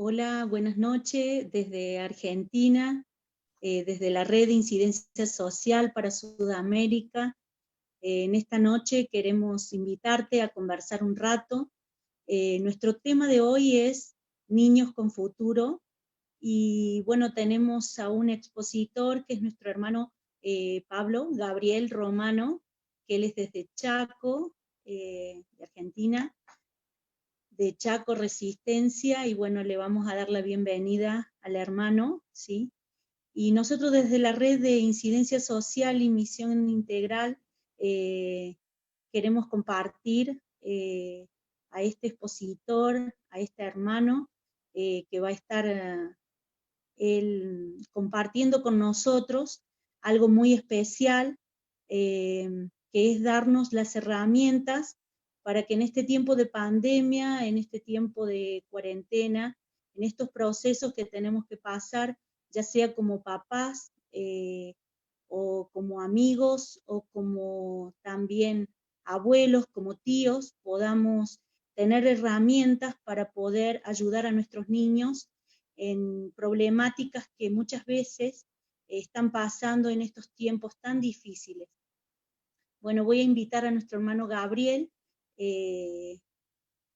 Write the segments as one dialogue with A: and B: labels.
A: Hola, buenas noches desde Argentina, desde la Red de Incidencia Social para Sudamérica. En esta noche queremos invitarte a conversar un rato. Nuestro tema de hoy es Niños con Futuro, y bueno, tenemos a un expositor que es nuestro hermano Pablo Gabriel Romano, que él es desde Chaco, de Argentina, de Chaco Resistencia, y bueno, le vamos a dar la bienvenida al hermano, ¿sí? Y nosotros desde la Red de Incidencia Social y Misión Integral eh, queremos compartir a este expositor, a este hermano, que va a estar él compartiendo con nosotros algo muy especial, que es darnos las herramientas para que en este tiempo de pandemia, en este tiempo de cuarentena, en estos procesos que tenemos que pasar, ya sea como papás, o como amigos, o como también abuelos, como tíos, podamos tener herramientas para poder ayudar a nuestros niños en problemáticas que muchas veces están pasando en estos tiempos tan difíciles. Bueno, voy a invitar a nuestro hermano Gabriel, que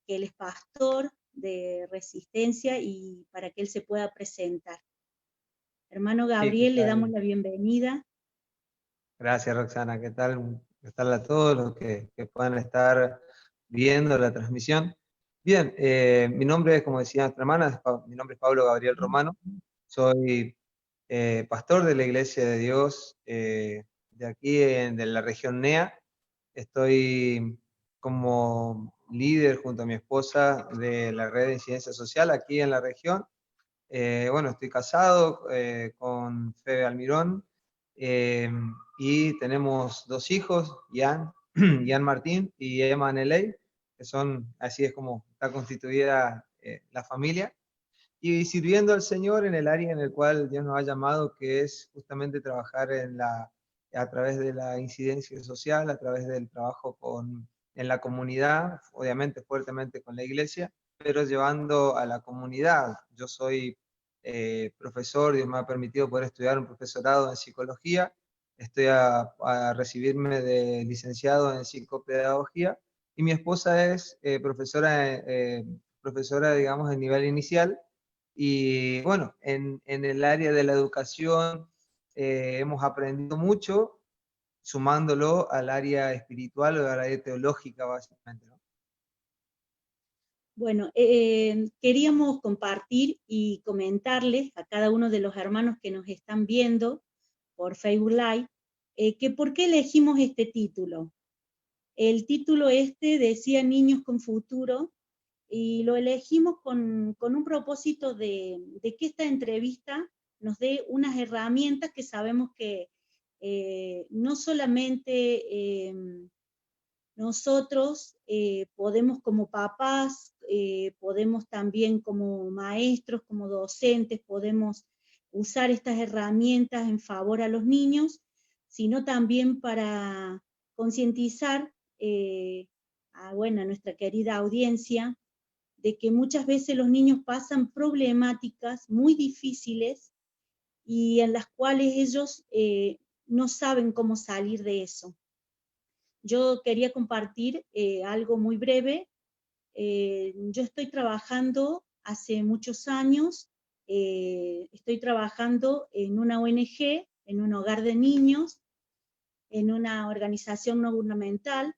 A: él es pastor de Resistencia, y para que él se pueda presentar. Hermano
B: Sí, ¿qué
A: Gabriel, le damos
B: tal?
A: la bienvenida.
B: Gracias, Roxana. ¿Qué tal? ¿Qué tal a todos los que puedan estar viendo la transmisión? Bien, mi nombre es, como decía nuestra hermana, mi nombre es Pablo Gabriel Romano. Soy pastor de la Iglesia de Dios de aquí, de la región NEA. Estoy como líder junto a mi esposa de la red de incidencia social aquí en la región. Bueno, estoy casado con Febe Almirón, eh, y tenemos dos hijos, Ian, Ian Martín y Emma Neley, que son, así es como está constituida la familia, y sirviendo al Señor en el área en el cual Dios nos ha llamado, que es justamente trabajar a través de la incidencia social, a través del trabajo en la comunidad, obviamente fuertemente con la iglesia, pero llevando a la comunidad. Yo soy profesor, Dios me ha permitido poder estudiar un profesorado en psicología, estoy a recibirme de licenciado en psicopedagogía, y mi esposa es profesora, digamos, de nivel inicial. Y bueno, en el área de la educación hemos aprendido mucho, sumándolo al área espiritual o al área teológica, básicamente, ¿no?
A: Bueno, queríamos compartir y comentarles a cada uno de los hermanos que nos están viendo por Facebook Live, que por qué elegimos este título. El título este decía Niños con Futuro, y lo elegimos con un propósito de que esta entrevista nos dé unas herramientas que sabemos que no solamente nosotros podemos como papás, podemos también como maestros, como docentes, podemos usar estas herramientas en favor a los niños, sino también para concientizar bueno, a nuestra querida audiencia de que muchas veces los niños pasan problemáticas muy difíciles y en las cuales ellos no saben cómo salir de eso. Yo quería compartir algo muy breve. Yo estoy trabajando hace muchos años, estoy trabajando en una ONG, en un hogar de niños, en una organización no gubernamental,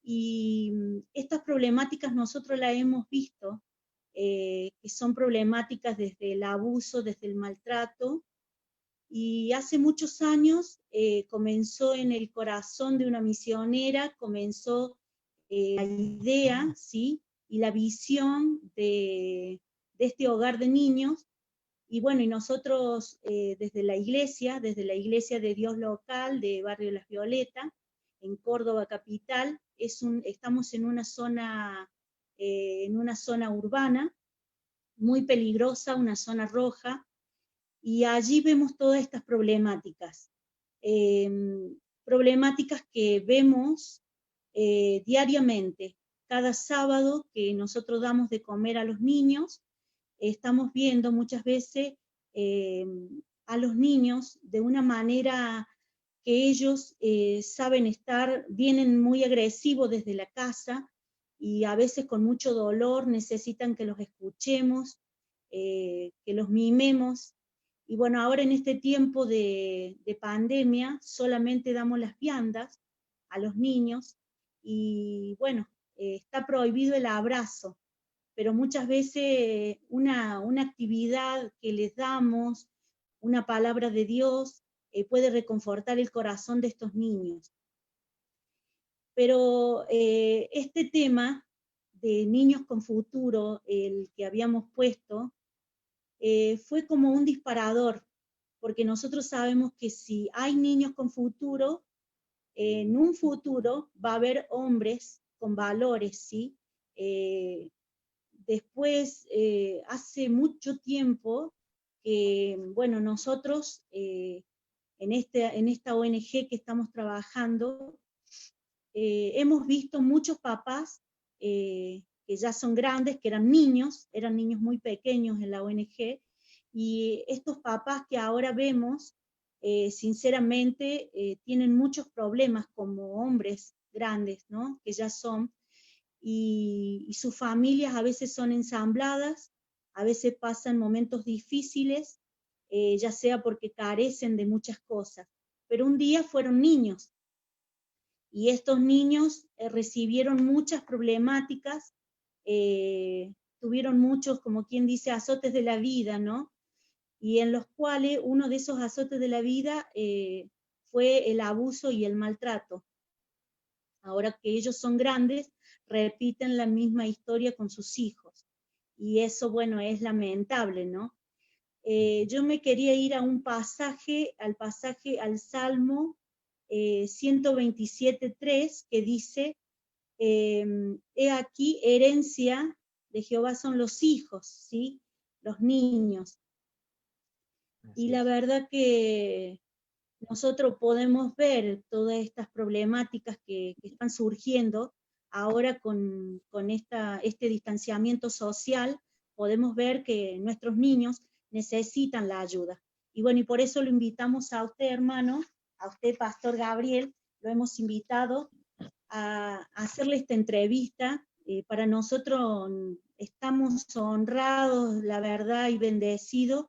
A: y estas problemáticas nosotros las hemos visto, que son problemáticas desde el abuso, desde el maltrato, y hace muchos años comenzó en el corazón de una misionera, comenzó la idea, ¿sí? Y la visión de este hogar de niños. Y bueno, y nosotros desde la iglesia de Dios local de Barrio Las Violetas, en Córdoba capital, estamos en una zona urbana muy peligrosa, una zona roja, y allí vemos todas estas problemáticas, eh, problemáticas que vemos diariamente, cada sábado que nosotros damos de comer a los niños. estamos viendo muchas veces a los niños de una manera que ellos saben estar, vienen muy agresivos desde la casa y a veces con mucho dolor necesitan que los escuchemos, que los mimemos. Y bueno, ahora en este tiempo de pandemia solamente damos las viandas a los niños y bueno, está prohibido el abrazo, pero muchas veces una actividad que les damos, una palabra de Dios, puede reconfortar el corazón de estos niños. Pero este tema de niños con futuro, el que habíamos puesto, fue como un disparador, porque nosotros sabemos que si hay niños con futuro, en un futuro va a haber hombres con valores, ¿sí? Después, hace mucho tiempo que, bueno, nosotros en esta ONG que estamos trabajando, hemos visto muchos papás que ya son grandes, que eran niños muy pequeños en la ONG, y estos papás que ahora vemos, sinceramente, tienen muchos problemas como hombres grandes, ¿no? Que ya son, y sus familias a veces son ensambladas, a veces pasan momentos difíciles, ya sea porque carecen de muchas cosas, pero un día fueron niños, y estos niños recibieron muchas problemáticas, tuvieron muchos, como quien dice, azotes de la vida, ¿no? Y en los cuales uno de esos azotes de la vida fue el abuso y el maltrato. Ahora que ellos son grandes, repiten la misma historia con sus hijos. Y eso, bueno, es lamentable, ¿no? Yo me quería ir a un pasaje, al Salmo 127.3, que dice, he aquí, herencia de Jehová son los hijos, ¿sí? Los niños. Y la verdad que nosotros podemos ver todas estas problemáticas que están surgiendo ahora con este distanciamiento social, podemos ver que nuestros niños necesitan la ayuda. Y bueno, y por eso lo invitamos a usted, hermano, a usted, Pastor Gabriel, lo hemos invitado a hacerle esta entrevista. Para nosotros estamos honrados, la verdad, y bendecidos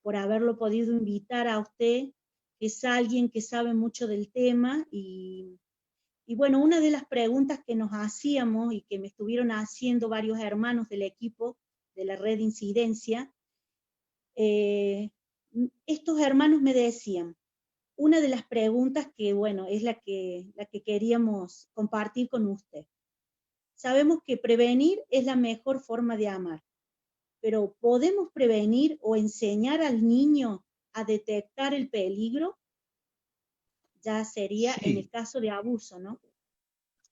A: por haberlo podido invitar a usted, que es alguien que sabe mucho del tema. Y bueno, una de las preguntas que nos hacíamos y que me estuvieron haciendo varios hermanos del equipo de la red de incidencia, estos hermanos me decían, una de las preguntas que, bueno, es la que queríamos compartir con usted. Sabemos que prevenir es la mejor forma de amar, pero ¿podemos prevenir o enseñar al niño a detectar el peligro? Ya sería en el
B: Sí,
A: caso de abuso, ¿no?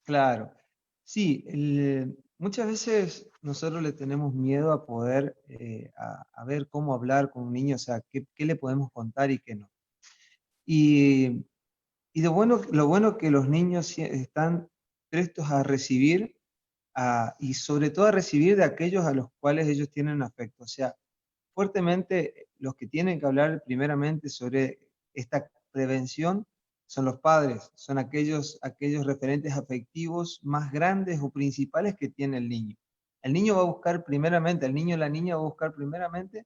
B: claro. Sí, muchas veces nosotros le tenemos miedo a poder, a ver cómo hablar con un niño, o sea, qué le podemos contar y qué no. Y, y lo bueno que los niños están prestos a recibir, y sobre todo a recibir de aquellos a los cuales ellos tienen afecto. O sea, fuertemente los que tienen que hablar primeramente sobre esta prevención son los padres, son aquellos referentes afectivos más grandes o principales que tiene el niño. El niño va a buscar primeramente, el niño o la niña va a buscar primeramente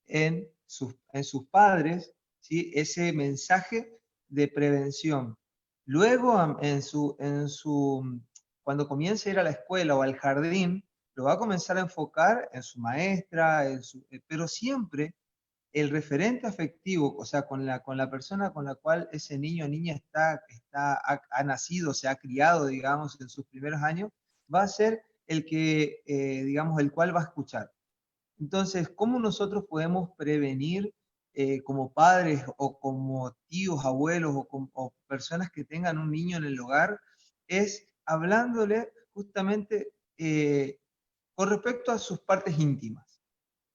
B: en sus padres, ¿sí? Ese mensaje de prevención. Luego, cuando comience a ir a la escuela o al jardín, lo va a comenzar a enfocar en su maestra, pero siempre el referente afectivo, o sea, con la persona con la cual ese niño o niña ha nacido, se ha criado, digamos, en sus primeros años, va a ser el que, digamos, el cual va a escuchar. Entonces, ¿cómo nosotros podemos prevenir como padres o como tíos, abuelos o personas que tengan un niño en el hogar? Es hablándole justamente con respecto a sus partes íntimas.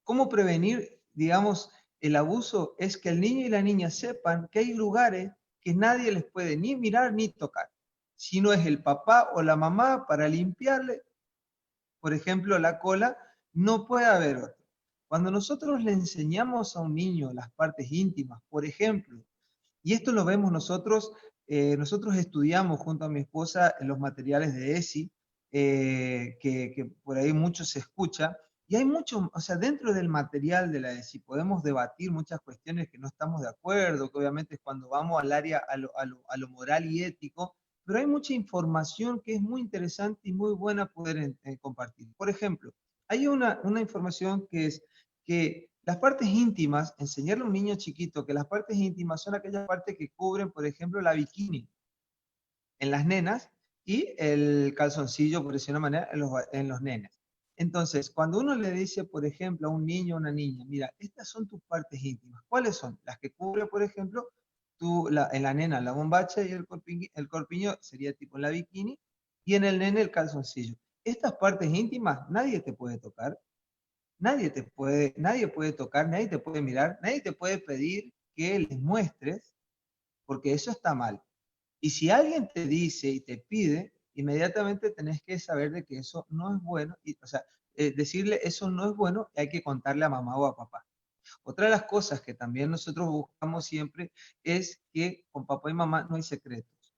B: ¿Cómo prevenir, digamos, el abuso? Es que el niño y la niña sepan que hay lugares que nadie les puede ni mirar ni tocar. Si no es el papá o la mamá para limpiarle, por ejemplo, la cola, no puede haber otro. Cuando nosotros le enseñamos a un niño las partes íntimas, por ejemplo, y esto lo vemos nosotros, nosotros estudiamos junto a mi esposa los materiales de ESI, que por ahí mucho se escucha, y hay mucho, o sea, dentro del material de la ESI podemos debatir muchas cuestiones que no estamos de acuerdo, que obviamente es cuando vamos al área, a lo moral y ético, pero hay mucha información que es muy interesante y muy buena poder compartir. Por ejemplo, hay una información que es que las partes íntimas, enseñarle a un niño chiquito que las partes íntimas son aquellas partes que cubren, por ejemplo, la bikini en las nenas y el calzoncillo, por decir una manera, en los nenes. Entonces, cuando uno le dice, por ejemplo, a un niño o una niña, mira, estas son tus partes íntimas, ¿cuáles son? Las que cubre, por ejemplo, en la nena la bombacha y el corpiño sería tipo la bikini, y en el nene el calzoncillo. Estas partes íntimas nadie te puede tocar, nadie puede tocar, nadie te puede mirar, nadie te puede pedir que les muestres, porque eso está mal. Y si alguien te dice y te pide, inmediatamente tenés que saber de que eso no es bueno, o sea, decirle eso no es bueno, y hay que contarle a mamá o a papá. Otra de las cosas que también nosotros buscamos siempre es que con papá y mamá no hay secretos.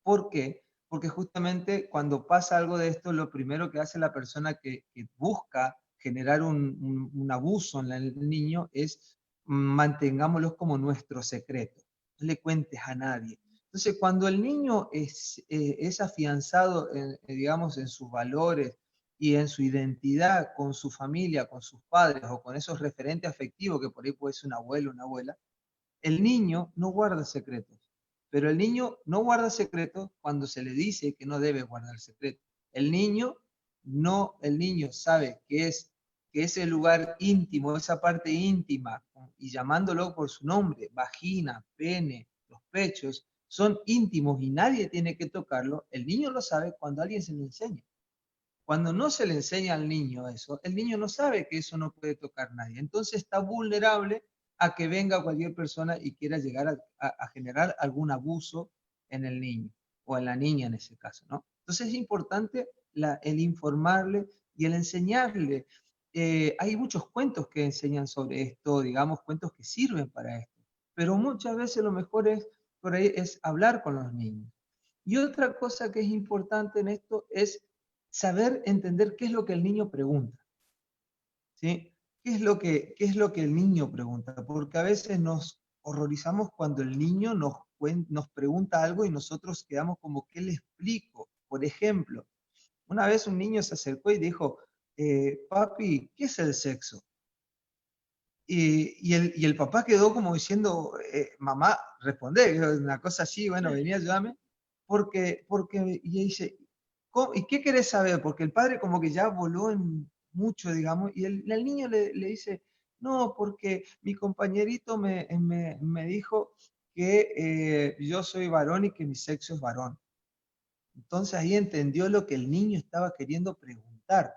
B: ¿Por qué? Porque justamente cuando pasa algo de esto, lo primero que hace la persona que busca generar un abuso en el niño es mantengámoslos como nuestro secreto. No le cuentes a nadie. Entonces, cuando el niño es afianzado, digamos, en sus valores y en su identidad con su familia, con sus padres o con esos referentes afectivos, que por ahí puede ser un abuelo, una abuela, el niño no guarda secretos, pero el niño no guarda secretos cuando se le dice que no debe guardar secretos. El niño el niño sabe que ese lugar íntimo, esa parte íntima, y llamándolo por su nombre, vagina, pene, los pechos, son íntimos y nadie tiene que tocarlo. El niño lo sabe cuando alguien se lo enseña. Cuando no se le enseña al niño eso, el niño no sabe que eso no puede tocar nadie. Entonces está vulnerable a que venga cualquier persona y quiera llegar a generar algún abuso en el niño o en la niña en ese caso, ¿no? Entonces es importante el informarle y el enseñarle. Hay muchos cuentos que enseñan sobre esto, digamos, cuentos que sirven para esto, pero muchas veces lo mejor es, por ahí, es hablar con los niños. Y otra cosa que es importante en esto es saber entender qué es lo que el niño pregunta, ¿sí? ¿Qué es lo que el niño pregunta? Porque a veces nos horrorizamos cuando el niño nos pregunta algo y nosotros quedamos como, ¿qué le explico? Por ejemplo, una vez un niño se acercó y dijo, papi, ¿qué es el sexo? Y el papá quedó como diciendo, mamá, responde, una cosa así, bueno, venía, ayúdame, y dice, ¿y qué querés saber? Porque el padre como que ya voló en mucho, digamos, y el niño le dice, no, porque mi compañerito me dijo que yo soy varón y que mi sexo es varón. Entonces ahí entendió lo que el niño estaba queriendo preguntar.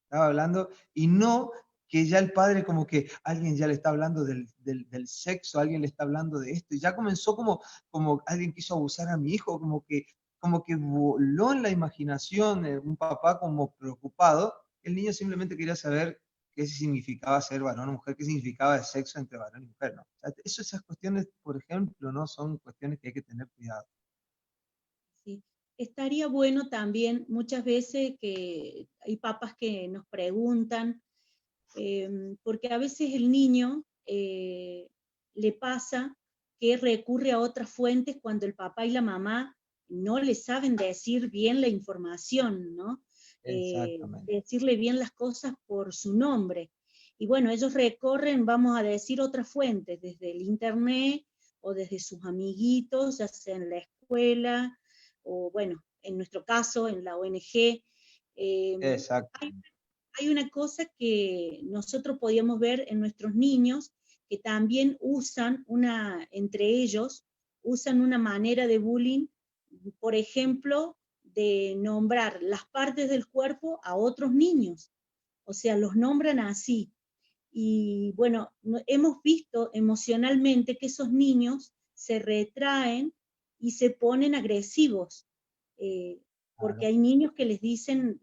B: Estaba hablando, y no que ya el padre como que alguien ya le está hablando del sexo, alguien le está hablando de esto, y ya comenzó como alguien quiso abusar a mi hijo, como que voló en la imaginación, un papá como preocupado. El niño simplemente quería saber qué significaba ser varón o mujer, qué significaba el sexo entre varón y mujer, ¿no? O sea, esas cuestiones, por ejemplo, ¿no? Son cuestiones que hay que tener cuidado.
A: Sí. Estaría bueno también muchas veces que hay papás que nos preguntan, porque a veces el niño le pasa que recurre a otras fuentes cuando el papá y la mamá no le saben decir bien la información, ¿no?
B: Exactamente.
A: Decirle bien las cosas por su nombre. Y bueno, ellos recorren, vamos a decir, otras fuentes, desde el internet o desde sus amiguitos, ya sea en la escuela o bueno, en nuestro caso, en la ONG.
B: Exacto.
A: Hay una cosa que nosotros podíamos ver en nuestros niños, que también entre ellos, usan una manera de bullying, por ejemplo, de nombrar las partes del cuerpo a otros niños. O sea, los nombran así. Y bueno, hemos visto emocionalmente que esos niños se retraen y se ponen agresivos, eh, porque
B: Claro.
A: hay niños que les dicen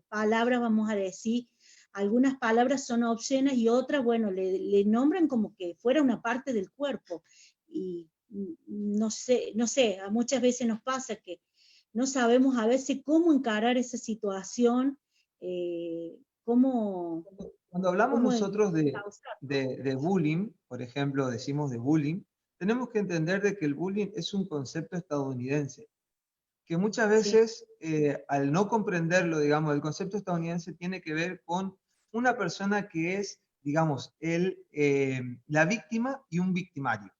A: palabras, vamos a decir, algunas palabras son obscenas y otras, bueno, le nombran como que fuera una parte del cuerpo. Y no sé, no sé, a muchas veces nos pasa que no sabemos a veces cómo encarar esa situación, cómo,
B: Cuando hablamos
A: cómo
B: nosotros
A: causar, ¿no?
B: de bullying, por ejemplo, decimos de bullying, tenemos que entender de que el bullying es un concepto estadounidense, que muchas
A: Sí,
B: veces, al no comprenderlo, digamos, el concepto estadounidense tiene que ver con una persona que es, digamos, la víctima y un victimario.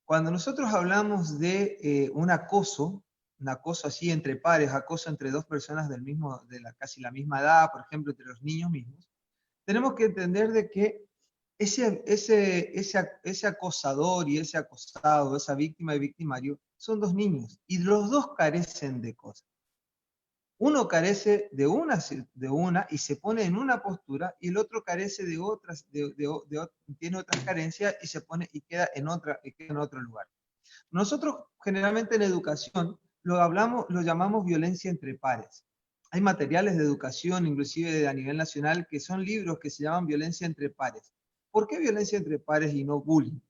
B: Cuando nosotros hablamos de un acoso así entre pares, acoso entre dos personas casi la misma edad, por ejemplo, entre los niños mismos, tenemos que entender de que ese acosador y ese acosado, esa víctima y victimario, son dos niños y los dos carecen de cosas. Uno carece de una y se pone en una postura, y el otro carece de otras, tiene otras carencias y se pone y queda en otro lugar. Nosotros generalmente en educación lo llamamos violencia entre pares. Hay materiales de educación, inclusive a nivel nacional, que son libros que se llaman violencia entre pares. ¿Por qué violencia entre pares y no bullying?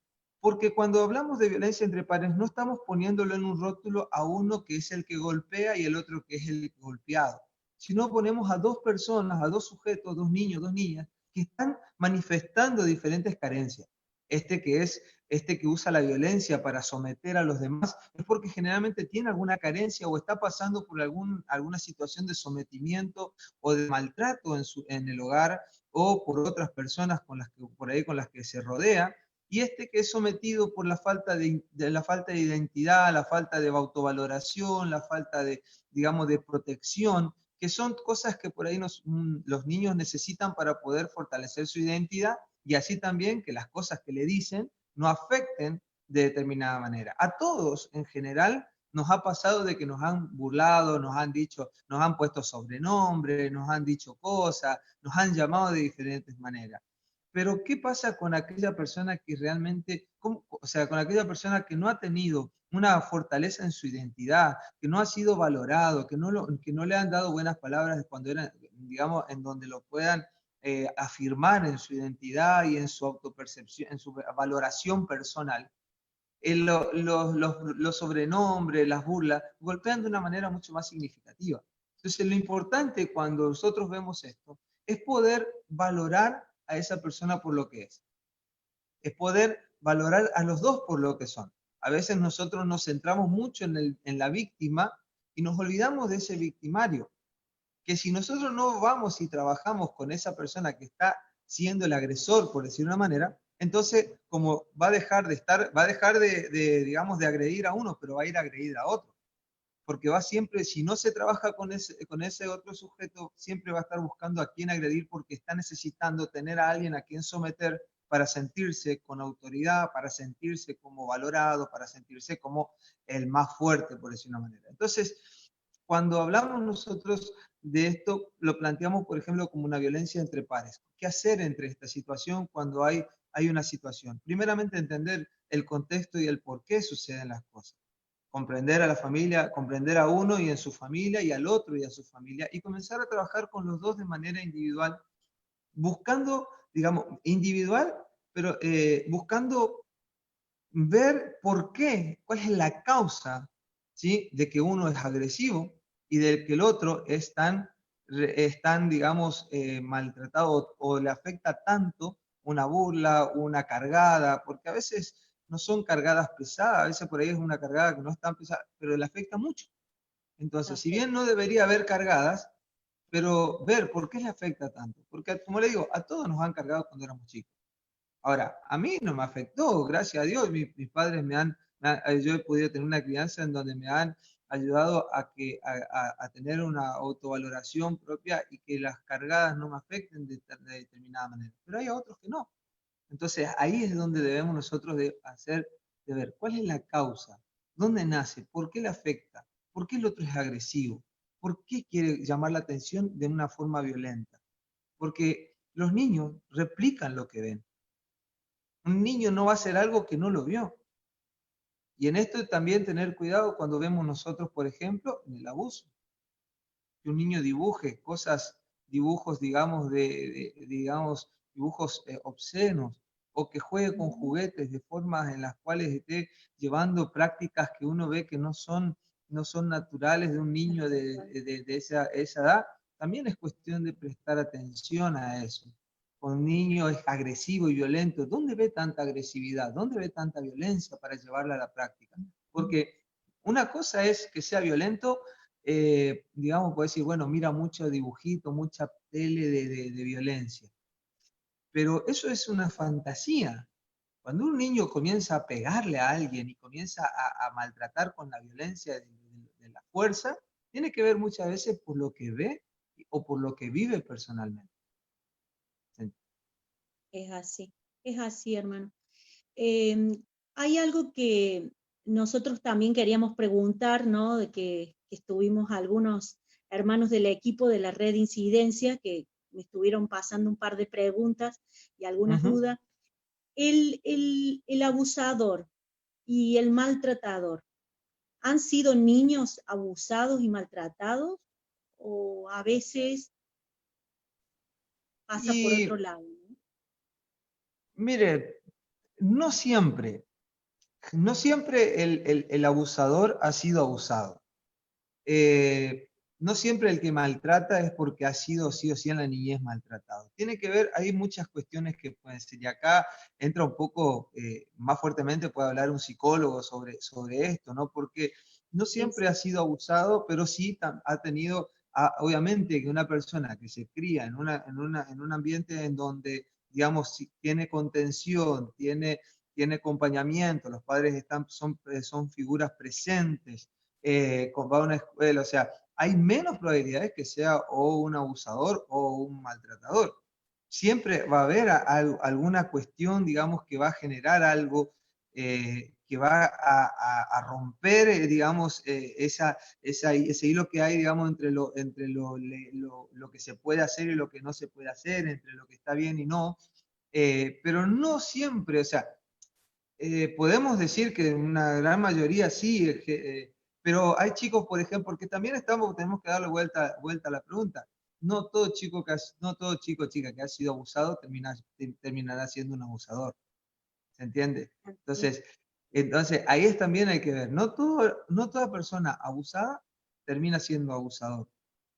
B: Porque cuando hablamos de violencia entre pares, no estamos poniéndolo en un rótulo a uno que es el que golpea y el otro que es el golpeado, sino ponemos a dos personas, a dos sujetos, dos niños, dos niñas, que están manifestando diferentes carencias. Este que usa la violencia para someter a los demás es porque generalmente tiene alguna carencia o está pasando por alguna situación de sometimiento o de maltrato en el hogar o por otras personas con las que se rodea. Y este que es sometido por la falta de identidad, la falta de autovaloración, la falta de, digamos, de protección, que son cosas que por ahí los niños necesitan para poder fortalecer su identidad, y así también que las cosas que le dicen no afecten de determinada manera. A todos en general nos ha pasado de que nos han burlado, nos han dicho, nos han puesto sobrenombres, nos han dicho cosas, nos han llamado de diferentes maneras. Pero ¿qué pasa con aquella persona que realmente, o sea, con aquella persona que no ha tenido una fortaleza en su identidad, que no ha sido valorado, que no le han dado buenas palabras cuando era, digamos, en donde lo puedan afirmar en su identidad y en su autopercepción, en su valoración personal? Los sobrenombres, las burlas, golpean de una manera mucho más significativa. Entonces, lo importante cuando nosotros vemos esto es poder valorar a esa persona por lo que es poder valorar a los dos por lo que son. A veces nosotros nos centramos mucho en la víctima y nos olvidamos de ese victimario, que si nosotros no vamos y trabajamos con esa persona que está siendo el agresor, por decir una manera, entonces como va a dejar digamos, de agredir a uno, pero va a ir a agredir a otro. Porque va siempre, si no se trabaja con ese otro sujeto, siempre va a estar buscando a quién agredir porque está necesitando tener a alguien a quien someter para sentirse con autoridad, para sentirse como valorado, para sentirse como el más fuerte, por decir una manera. Entonces, cuando hablamos nosotros de esto, lo planteamos, por ejemplo, como una violencia entre pares. ¿Qué hacer entre esta situación cuando hay una situación? Primeramente, entender el contexto y el por qué suceden las cosas. Comprender a la familia, comprender a uno y en su familia, y al otro y a su familia, y comenzar a trabajar con los dos de manera individual, buscando, digamos, individual, pero buscando ver por qué, cuál es la causa, ¿sí?, de que uno es agresivo y de que el otro es tan, digamos, maltratado o le afecta tanto una burla, una cargada, porque a veces no son cargadas pesadas, a veces por ahí es una cargada que no es tan pesada, pero le afecta mucho. Entonces, si bien
A: afecta.
B: no debería haber cargadas, pero ver por qué le afecta tanto. Porque, como le digo, a todos nos han cargado cuando éramos chicos. Ahora, a mí no me afectó, gracias a Dios. Mis padres yo he podido tener una crianza en donde me han ayudado a tener una autovaloración propia y que las cargadas no me afecten de determinada manera. Pero hay otros que no. Entonces, ahí es donde debemos nosotros de ver cuál es la causa, dónde nace, por qué le afecta, por qué el otro es agresivo, por qué quiere llamar la atención de una forma violenta. Porque los niños replican lo que ven. Un niño no va a hacer algo que no lo vio. Y en esto también tener cuidado cuando vemos nosotros, por ejemplo, en el abuso. Que un niño dibuje cosas dibujos, digamos, digamos, dibujos obscenos, o que juegue con juguetes de formas en las cuales esté llevando prácticas que uno ve que no son naturales de un niño de esa edad, también es cuestión de prestar atención a eso. Cuando un niño es agresivo y violento, ¿dónde ve tanta agresividad? ¿Dónde ve tanta violencia para llevarla a la práctica? Porque una cosa es que sea violento, digamos, puede decir, bueno, mira mucho dibujito, mucha tele de violencia. Pero eso es una fantasía. Cuando un niño comienza a pegarle a alguien y comienza a maltratar con la violencia de la fuerza, tiene que ver muchas veces por lo que ve o por lo que vive personalmente.
A: Es así, hermano. Hay algo que nosotros también queríamos preguntar, ¿no? De que estuvimos algunos hermanos del equipo de la red de incidencia que me estuvieron pasando un par de preguntas y algunas dudas. El abusador y el maltratador, ¿han sido niños abusados y maltratados? ¿O a veces pasa por otro lado? ¿No?
B: Mire, no siempre el abusador ha sido abusado. No siempre el que maltrata es porque ha sido sí o sí en la niñez maltratado. Tiene que ver, hay muchas cuestiones que pueden ser, y acá entra un poco más fuertemente, puede hablar un psicólogo sobre esto, ¿no? Porque no siempre ha sido abusado, pero sí ha tenido, obviamente, que una persona que se cría en un ambiente en donde, digamos, tiene contención, tiene acompañamiento, los padres son figuras presentes, va a una escuela, o sea, hay menos probabilidades que sea o un abusador o un maltratador. Siempre va a haber alguna cuestión, digamos, que va a generar algo que va a romper, digamos, ese hilo que hay, digamos, entre lo que se puede hacer y lo que no se puede hacer, entre lo que está bien y no, pero no siempre, o sea, podemos decir que en una gran mayoría sí, pero hay chicos, por ejemplo, porque también tenemos que darle vuelta a la pregunta. No todo chico o chica que ha sido abusado terminará siendo un abusador. ¿Se entiende? Entonces ahí también hay que ver. No toda persona abusada termina siendo abusador.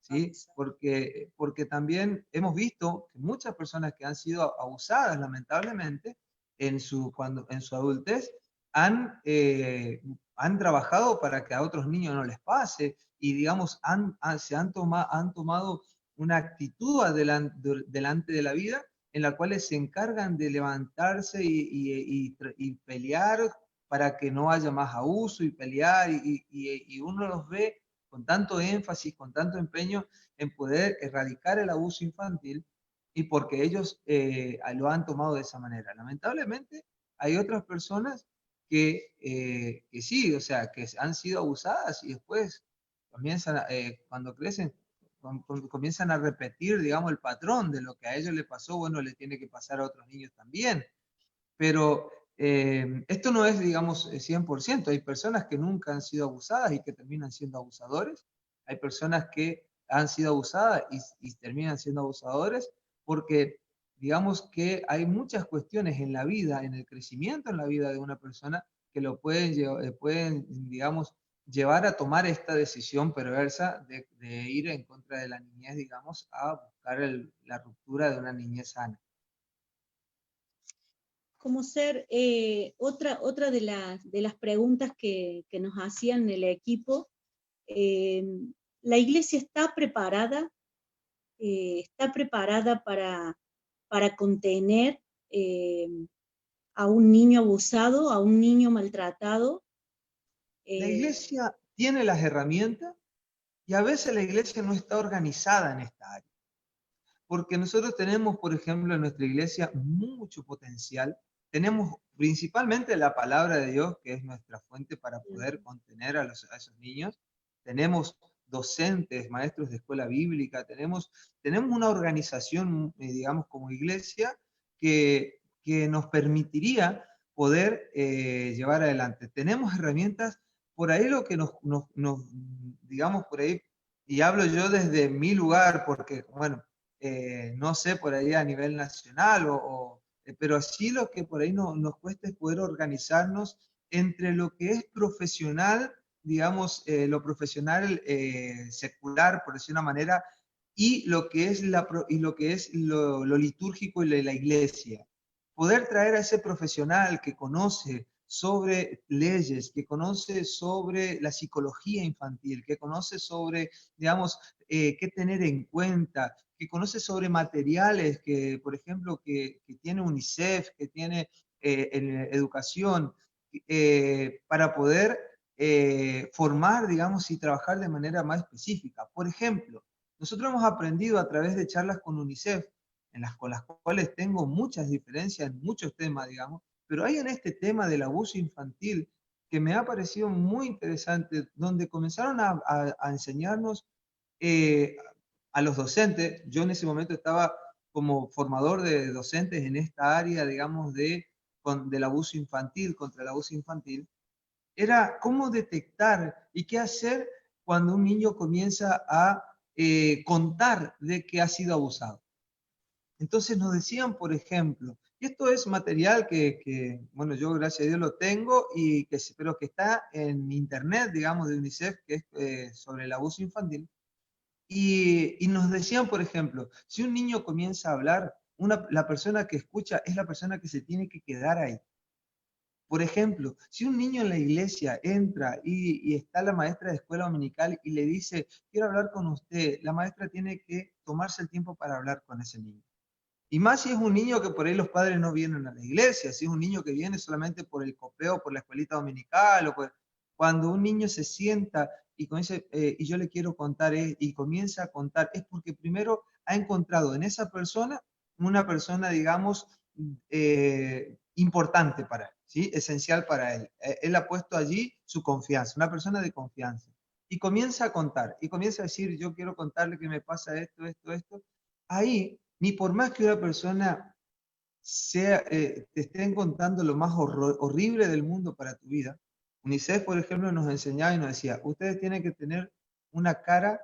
B: ¿Sí? Porque también hemos visto que muchas personas que han sido abusadas, lamentablemente, en su adultez, han trabajado para que a otros niños no les pase y, digamos, han tomado una actitud delante de la vida en la cual se encargan de levantarse y pelear para que no haya más abuso y pelear, y uno los ve con tanto énfasis, con tanto empeño en poder erradicar el abuso infantil, y porque ellos lo han tomado de esa manera. Lamentablemente, hay otras personas que sí, o sea, que han sido abusadas y después comienzan, cuando crecen, comienzan a repetir, digamos, el patrón de lo que a ellos les pasó, bueno, le tiene que pasar a otros niños también. Pero esto no es, digamos, 100%. Hay personas que nunca han sido abusadas y que terminan siendo abusadores. Hay personas que han sido abusadas y terminan siendo abusadores porque, digamos, que hay muchas cuestiones en la vida, en el crecimiento en la vida de una persona que lo pueden, digamos, llevar a tomar esta decisión perversa de ir en contra de la niñez, digamos, a buscar la ruptura de una niñez sana.
A: Como ser otra de las preguntas que nos hacían en el equipo, ¿la iglesia está preparada para contener a un niño abusado, a un niño maltratado?
B: La iglesia tiene las herramientas y a veces la iglesia no está organizada en esta área. Porque nosotros tenemos, por ejemplo, en nuestra iglesia mucho potencial. Tenemos principalmente la palabra de Dios, que es nuestra fuente para poder contener a esos niños. Tenemos docentes, maestros de escuela bíblica, tenemos una organización, digamos, como iglesia, que nos permitiría poder llevar adelante. Tenemos herramientas, por ahí lo que digamos, por ahí, y hablo yo desde mi lugar, porque, bueno, no sé, por ahí a nivel nacional, pero sí lo que por ahí nos cuesta es poder organizarnos entre lo que es profesional, digamos, lo profesional secular, por decir una manera, y lo que es, lo litúrgico y la iglesia. Poder traer a ese profesional que conoce sobre leyes, que conoce sobre la psicología infantil, que conoce sobre, digamos, qué tener en cuenta, que conoce sobre materiales que, por ejemplo, que tiene UNICEF, que tiene en educación, para poder formar, digamos, y trabajar de manera más específica. Por ejemplo, nosotros hemos aprendido a través de charlas con UNICEF, con las cuales tengo muchas diferencias en muchos temas, digamos, pero hay en este tema del abuso infantil que me ha parecido muy interesante, donde comenzaron a enseñarnos eh, a los docentes. Yo en ese momento estaba como formador de docentes en esta área, digamos, del abuso infantil, contra el abuso infantil. Era cómo detectar y qué hacer cuando un niño comienza a contar de que ha sido abusado. Entonces nos decían, por ejemplo, y esto es material bueno, yo gracias a Dios lo tengo, pero que está en internet, digamos, de UNICEF, que es sobre el abuso infantil. Y nos decían, por ejemplo, si un niño comienza a hablar, la persona que escucha es la persona que se tiene que quedar ahí. Por ejemplo, si un niño en la iglesia entra y está la maestra de escuela dominical y le dice, quiero hablar con usted, la maestra tiene que tomarse el tiempo para hablar con ese niño. Y más si es un niño que por ahí los padres no vienen a la iglesia, si es un niño que viene solamente por el copeo, por la escuelita dominical, cuando un niño se sienta y comienza, y yo le quiero contar, y comienza a contar, es porque primero ha encontrado en esa persona una persona, digamos, importante para él, ¿sí? Esencial para él. Él ha puesto allí su confianza, una persona de confianza. Y comienza a contar, y comienza a decir, yo quiero contarle que me pasa esto, esto, esto. Ahí, ni por más que una persona te estén contando lo más horrible del mundo para tu vida, UNICEF, por ejemplo, nos enseñaba y nos decía, ustedes tienen que tener una cara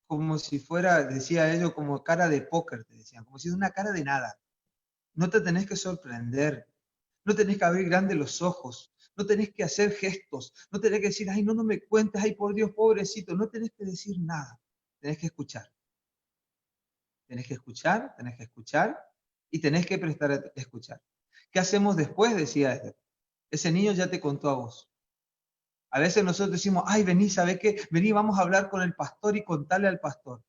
B: como si fuera, decía ellos, como cara de póker, te decían, como si fuera una cara de nada. No te tenés que sorprender, no tenés que abrir grandes los ojos, no tenés que hacer gestos, no tenés que decir, ay, no, no me cuentes, ay, por Dios, pobrecito, no tenés que decir nada, tenés que escuchar. Tenés que escuchar y tenés que prestar a escuchar. ¿Qué hacemos después? Decía este. Ese niño ya te contó a vos. A veces nosotros decimos, ay, vení, ¿sabés qué? Vení, vamos a hablar con el pastor y contarle al pastor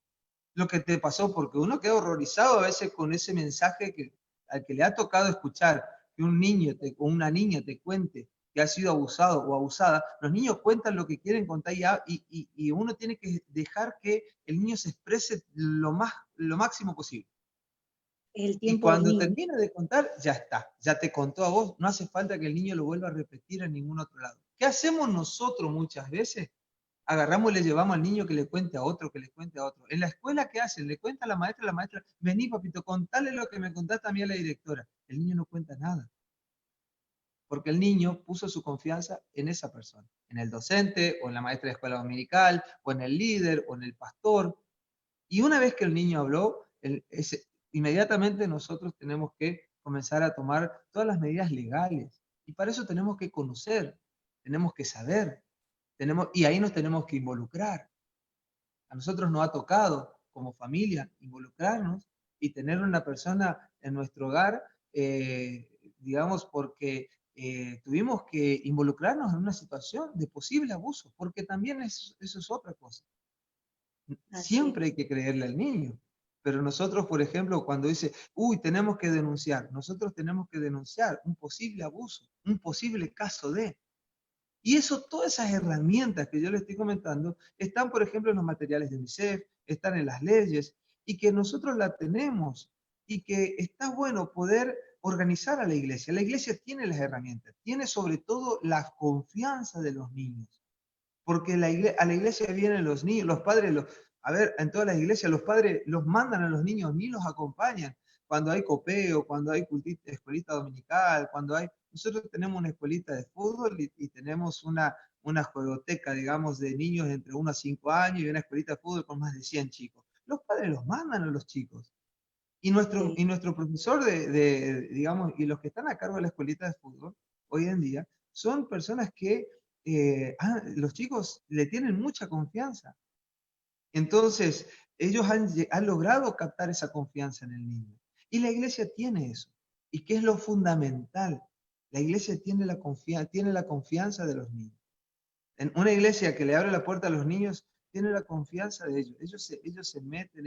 B: lo que te pasó, porque uno queda horrorizado a veces con ese mensaje al que le ha tocado escuchar, que un niño o una niña te cuente que ha sido abusado o abusada. Los niños cuentan lo que quieren contar y uno tiene que dejar que el niño se exprese lo máximo posible.
A: El
B: Y
A: tiempo del
B: cuando
A: niño.
B: termina de contar, ya está, ya te contó a vos, no hace falta que el niño lo vuelva a repetir en ningún otro lado. ¿Qué hacemos nosotros muchas veces? Agarramos y le llevamos al niño que le cuente a otro, que le cuente a otro. En la escuela, ¿qué hacen? Le cuenta a la maestra, vení papito, contale lo que me contaste a mí a la directora. El niño no cuenta nada, porque el niño puso su confianza en esa persona, en el docente, o en la maestra de escuela dominical, o en el líder, o en el pastor. Y una vez que el niño habló, inmediatamente nosotros tenemos que comenzar a tomar todas las medidas legales. Y para eso tenemos que conocer, tenemos que saber, y ahí nos tenemos que involucrar. A nosotros nos ha tocado, como familia, involucrarnos y tener una persona en nuestro hogar, digamos, porque tuvimos que involucrarnos en una situación de posible abuso, porque también eso es otra cosa.
A: Así
B: Siempre hay
A: es.
B: que creerle al niño. Pero nosotros, por ejemplo, cuando dice, uy, tenemos que denunciar, nosotros tenemos que denunciar un posible abuso, un posible caso de. Y eso, todas esas herramientas que yo le estoy comentando, están, por ejemplo, en los materiales de UNICEF, están en las leyes, y que nosotros la tenemos, y que está bueno poder organizar a la iglesia. La iglesia tiene las herramientas, tiene sobre todo la confianza de los niños, porque a la iglesia vienen los niños, los padres, a ver, en todas las iglesias los padres los mandan a los niños, ni los acompañan. Cuando hay copeo, cuando hay escuelita dominical, nosotros tenemos una escuelita de fútbol y tenemos una juegoteca, digamos, de niños entre 1 a 5 años y una escuelita de fútbol con más de 100 chicos. Los padres los mandan a los chicos. Y nuestro profesor digamos, y los que están a cargo de la escuelita de fútbol hoy en día, son personas que los chicos le tienen mucha confianza. Entonces, ellos han logrado captar esa confianza en el niño. Y la iglesia tiene eso. ¿Y qué es lo fundamental? La iglesia tiene tiene la confianza de los niños. En una iglesia que le abre la puerta a los niños, tiene la confianza de ellos. Ellos se meten,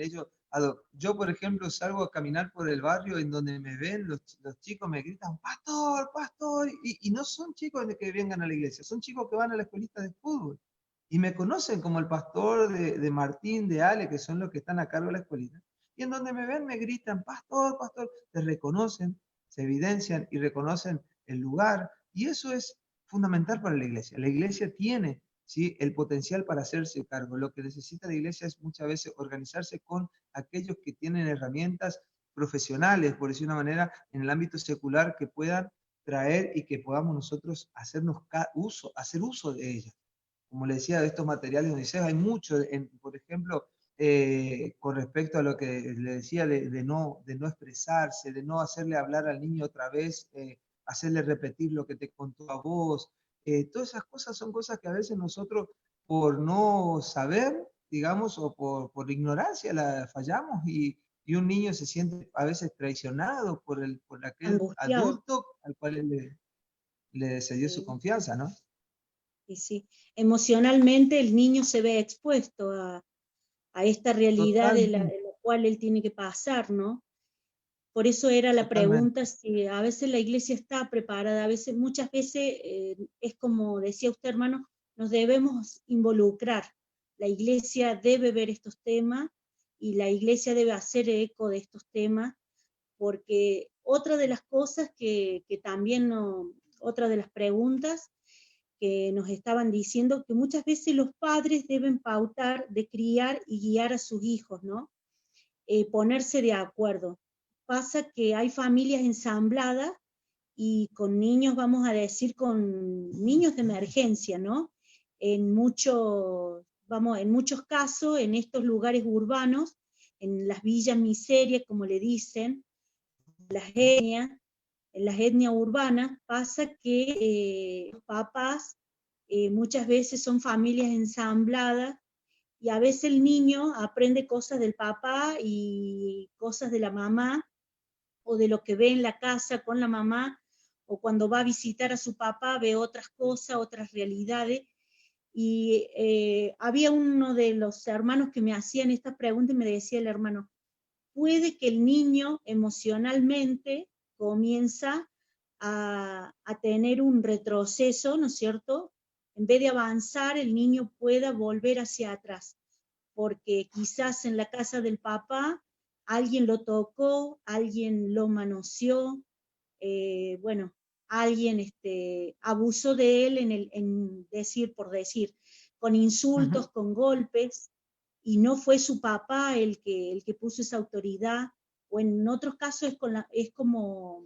B: yo, por ejemplo, salgo a caminar por el barrio en donde me ven, los chicos me gritan, pastor, pastor, y no son chicos de que vengan a la iglesia, son chicos que van a la escuelita de fútbol. Y me conocen como el pastor de Martín, de Ale, que son los que están a cargo de la escuelita. Y en donde me ven me gritan, pastor, pastor, te reconocen, se evidencian y reconocen el lugar. Y eso es fundamental para la iglesia. La iglesia tiene, ¿sí?, el potencial para hacerse cargo. Lo que necesita la iglesia es muchas veces organizarse con aquellos que tienen herramientas profesionales, por decir una manera, en el ámbito secular, que puedan traer y que podamos nosotros hacer uso de ellas. Como le decía, de estos materiales donde dice, hay mucho, por ejemplo, con respecto a lo que le decía de no expresarse, de no hacerle hablar al niño otra vez, hacerle repetir lo que te contó a vos. Todas esas cosas son cosas que a veces nosotros, por no saber, digamos, o por ignorancia, la fallamos, y un niño se siente a veces traicionado por aquel
A: Angustiado.
B: adulto al cual él le cedió su
A: Sí,
B: confianza, ¿no?
A: sí, sí. Emocionalmente el niño se ve expuesto a esta realidad
B: Totalmente,
A: en la cual él tiene que pasar, ¿no? Por eso era la
B: totalmente.
A: pregunta si a veces la iglesia está preparada, muchas veces es como decía usted, hermano, nos debemos involucrar. La iglesia debe ver estos temas y la iglesia debe hacer eco de estos temas, porque otra de las cosas que también, otra de las preguntas que nos estaban diciendo, que muchas veces los padres deben pautar de criar y guiar a sus hijos, ¿no? Ponerse de acuerdo. Pasa que hay familias ensambladas y con niños, vamos a decir, con niños de emergencia, ¿no? En muchos casos, en estos lugares urbanos, en las villas miserias, como le dicen, en las etnias urbanas, pasa que los papás muchas veces son familias ensambladas y a veces el niño aprende cosas del papá y cosas de la mamá, o de lo que ve en la casa con la mamá, o cuando va a visitar a su papá ve otras cosas, otras realidades. Y había uno de los hermanos que me hacían esta pregunta y me decía el hermano, puede que el niño emocionalmente comienza a tener un retroceso, ¿no es cierto? En vez de avanzar, el niño pueda volver hacia atrás, porque quizás en la casa del papá alguien lo tocó, alguien lo manoseó, bueno, alguien abusó de él en decir por decir, con
B: Ujú.
A: insultos, con golpes, y no fue su papá el que puso esa autoridad, o en otros casos es como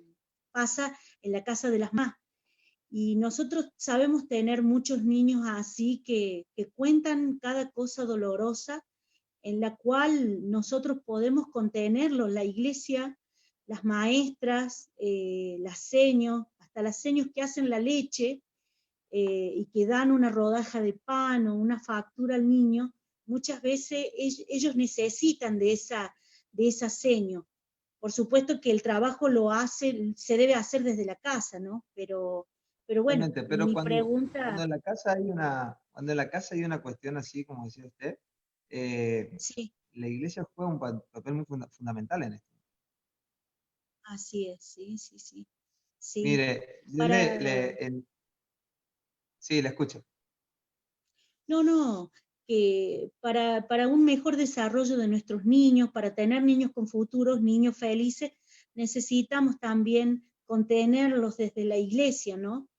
A: pasa en la casa de las mamás. Y nosotros sabemos tener muchos niños así que cuentan cada cosa dolorosa en la cual nosotros podemos contenerlos, la iglesia, las maestras, las seños, hasta las seños que hacen la leche y que dan una rodaja de pan o una factura al niño, muchas veces ellos necesitan de esa seño. Por supuesto que el trabajo se debe hacer desde la casa, ¿no? Pero bueno,
B: Totalmente, pero
A: mi
B: cuando
A: pregunta,
B: en la casa cuando en la casa hay una cuestión así, como decía usted, eh,
A: sí,
B: la iglesia juega un papel muy fundamental en esto.
A: así es, sí, sí, sí. Sí,
B: Mire, yo
A: para,
B: sí, la escucho.
A: no, no, que para un mejor desarrollo de nuestros niños, para tener niños con futuros, niños felices, necesitamos también contenerlos desde la iglesia, ¿no?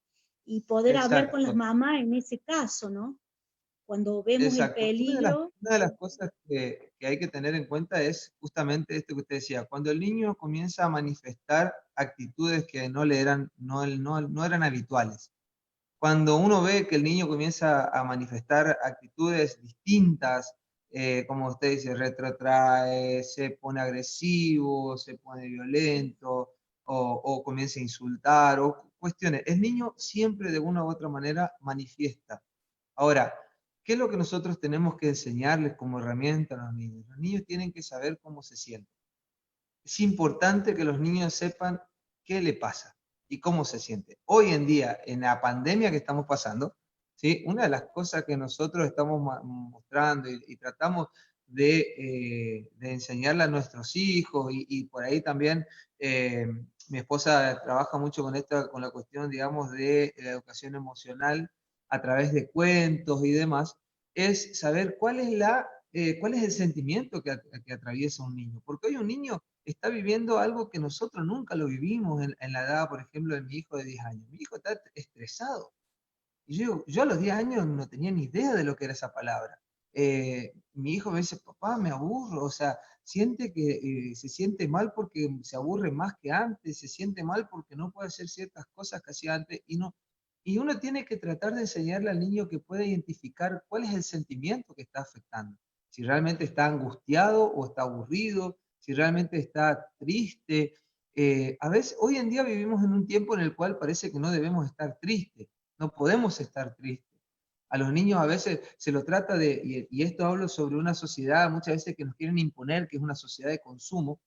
A: Y poder hablar con las
B: Exacto,
A: mamás en ese caso, ¿no? Cuando vemos el
B: exacto.
A: peligro,
B: Una de las cosas que hay que tener en cuenta es justamente esto que usted decía, cuando el niño comienza a manifestar actitudes que no eran habituales. Cuando uno ve que el niño comienza a manifestar actitudes distintas, como usted dice, retrotrae, se pone agresivo, se pone violento, o comienza a insultar, o cuestiones. El niño siempre de una u otra manera manifiesta. Ahora, ¿qué es lo que nosotros tenemos que enseñarles como herramienta a los niños? Los niños tienen que saber cómo se sienten. Es importante que los niños sepan qué le pasa y cómo se siente. Hoy en día, en la pandemia que estamos pasando, ¿sí? Una de las cosas que nosotros estamos mostrando y tratamos de enseñarle a nuestros hijos, y por ahí también mi esposa trabaja mucho con esta, con la cuestión, digamos, de la educación emocional a través de cuentos y demás, es saber cuál es el sentimiento que atraviesa un niño. Porque hoy un niño está viviendo algo que nosotros nunca lo vivimos en la edad, por ejemplo, de mi hijo de 10 años. Mi hijo está estresado. Y yo a los 10 años no tenía ni idea de lo que era esa palabra. Mi hijo me dice, papá, me aburro, o sea, siente que se siente mal porque se aburre más que antes, se siente mal porque no puede hacer ciertas cosas que hacía antes, y uno tiene que tratar de enseñarle al niño que pueda identificar cuál es el sentimiento que está afectando. Si realmente está angustiado o está aburrido, si realmente está triste. A veces, hoy en día vivimos en un tiempo en el cual parece que no debemos estar tristes, no podemos estar tristes. A los niños a veces se lo trata y esto hablo sobre una sociedad muchas veces que nos quieren imponer, que es una sociedad de consumo,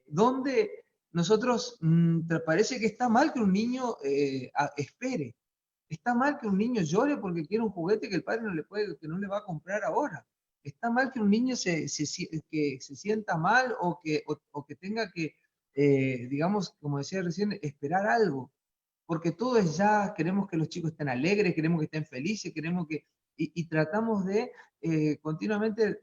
B: donde nosotros parece que está mal que un niño espere, está mal que un niño llore porque quiere un juguete que el padre no le puede, que no le va a comprar ahora. Está mal que un niño que se sienta mal o que tenga que, digamos, como decía recién, esperar algo, porque todo es ya, queremos que los chicos estén alegres, queremos que estén felices, queremos que, y tratamos de continuamente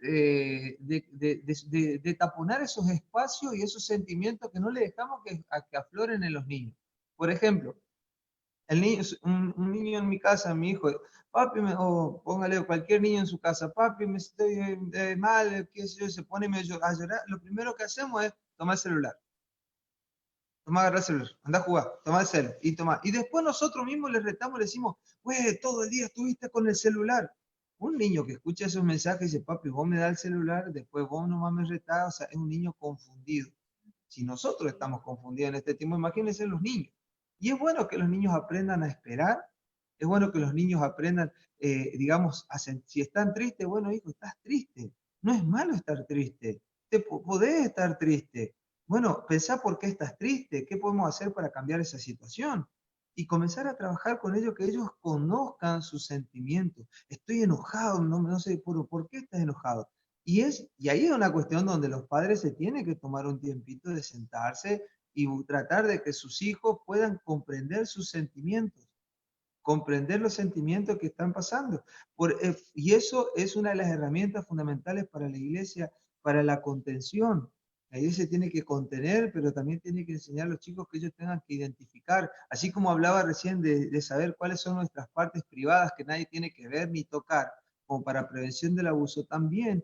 B: de taponar esos espacios y esos sentimientos que no le dejamos que afloren en los niños. Por ejemplo, el niño, un niño en mi casa, mi hijo, papi, o póngale cualquier niño en su casa, papi, me estoy mal, qué sé yo, se pone a llorar, lo primero que hacemos es tomar el celular. Toma, agarra el celular, anda a jugar, toma el celular y toma. Y después nosotros mismos le retamos, le decimos, güey, todo el día estuviste con el celular. Un niño que escucha esos mensajes y dice, papi, vos me das el celular, después vos nomás me retás, o sea, es un niño confundido. Si nosotros estamos confundidos en este tiempo, imagínense los niños. Y es bueno que los niños aprendan a esperar, es bueno que los niños aprendan, digamos, si están tristes, bueno, hijo, estás triste. No es malo estar triste, podés estar triste. Bueno, pensá por qué estás triste, qué podemos hacer para cambiar esa situación. Y comenzar a trabajar con ellos, que ellos conozcan sus sentimientos. Estoy enojado, no sé, ¿por qué estás enojado? Y ahí es una cuestión donde los padres se tienen que tomar un tiempito de sentarse y tratar de que sus hijos puedan comprender sus sentimientos, comprender los sentimientos que están pasando. Y eso es una de las herramientas fundamentales para la iglesia, para la contención. La iglesia tiene que contener, pero también tiene que enseñar a los chicos que ellos tengan que identificar, así como hablaba recién de saber cuáles son nuestras partes privadas que nadie tiene que ver ni tocar, como para prevención del abuso, también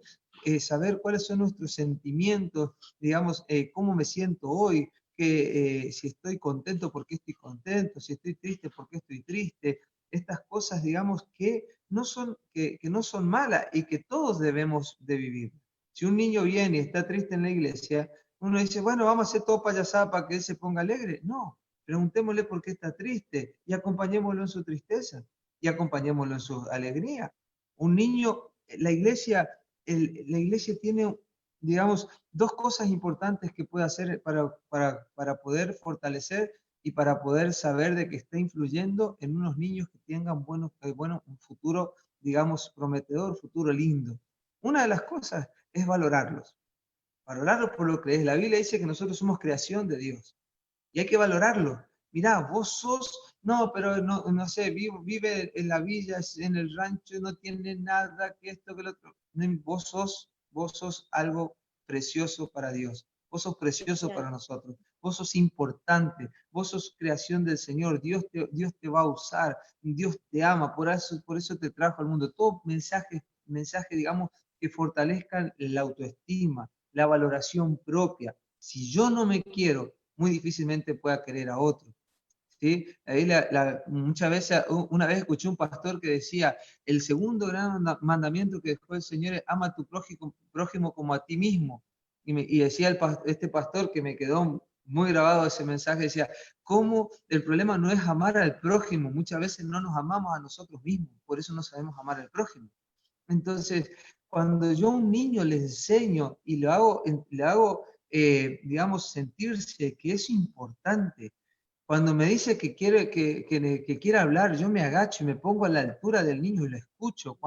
B: saber cuáles son nuestros sentimientos, digamos, cómo me siento hoy, que si estoy contento, por qué estoy contento, si estoy triste, por qué estoy triste. Estas cosas, digamos, que no son malas y que todos debemos de vivir. Si un niño viene y está triste en la iglesia, uno dice, bueno, vamos a hacer todo payasada para que él se ponga alegre. No, preguntémosle por qué está triste y acompañémoslo en su tristeza y acompañémoslo en su alegría. Un niño, la iglesia tiene, digamos, dos cosas importantes que puede hacer para poder fortalecer y para poder saber de que está influyendo en unos niños que tengan un futuro, digamos, prometedor, futuro lindo. Una de las cosas es valorarlos por lo que es. La Biblia dice que nosotros somos creación de Dios y hay que valorarlo. Mirá, vos sos, no, pero no sé, vive en la villa, en el rancho, no tiene nada, que esto, que lo otro. Vos sos algo precioso para Dios. Vos sos precioso para nosotros. Vos sos importante. Vos sos creación del Señor. Dios te va a usar. Dios te ama. Por eso te trajo al mundo. Todo mensaje, digamos, que fortalezcan la autoestima, la valoración propia. Si yo no me quiero, muy difícilmente pueda querer a otro. ¿sí? Ahí muchas veces, una vez escuché un pastor que decía, el segundo gran mandamiento que dejó el Señor es ama a tu prójimo como a ti mismo. Y decía este pastor, que me quedó muy grabado ese mensaje, decía, ¿cómo el problema no es amar al prójimo? Muchas veces no nos amamos a nosotros mismos, por eso no sabemos amar al prójimo. Entonces, cuando yo a un niño le enseño y le hago digamos, sentirse que es importante, cuando me dice que quiere hablar, yo me agacho y me pongo a la altura del niño y lo escucho.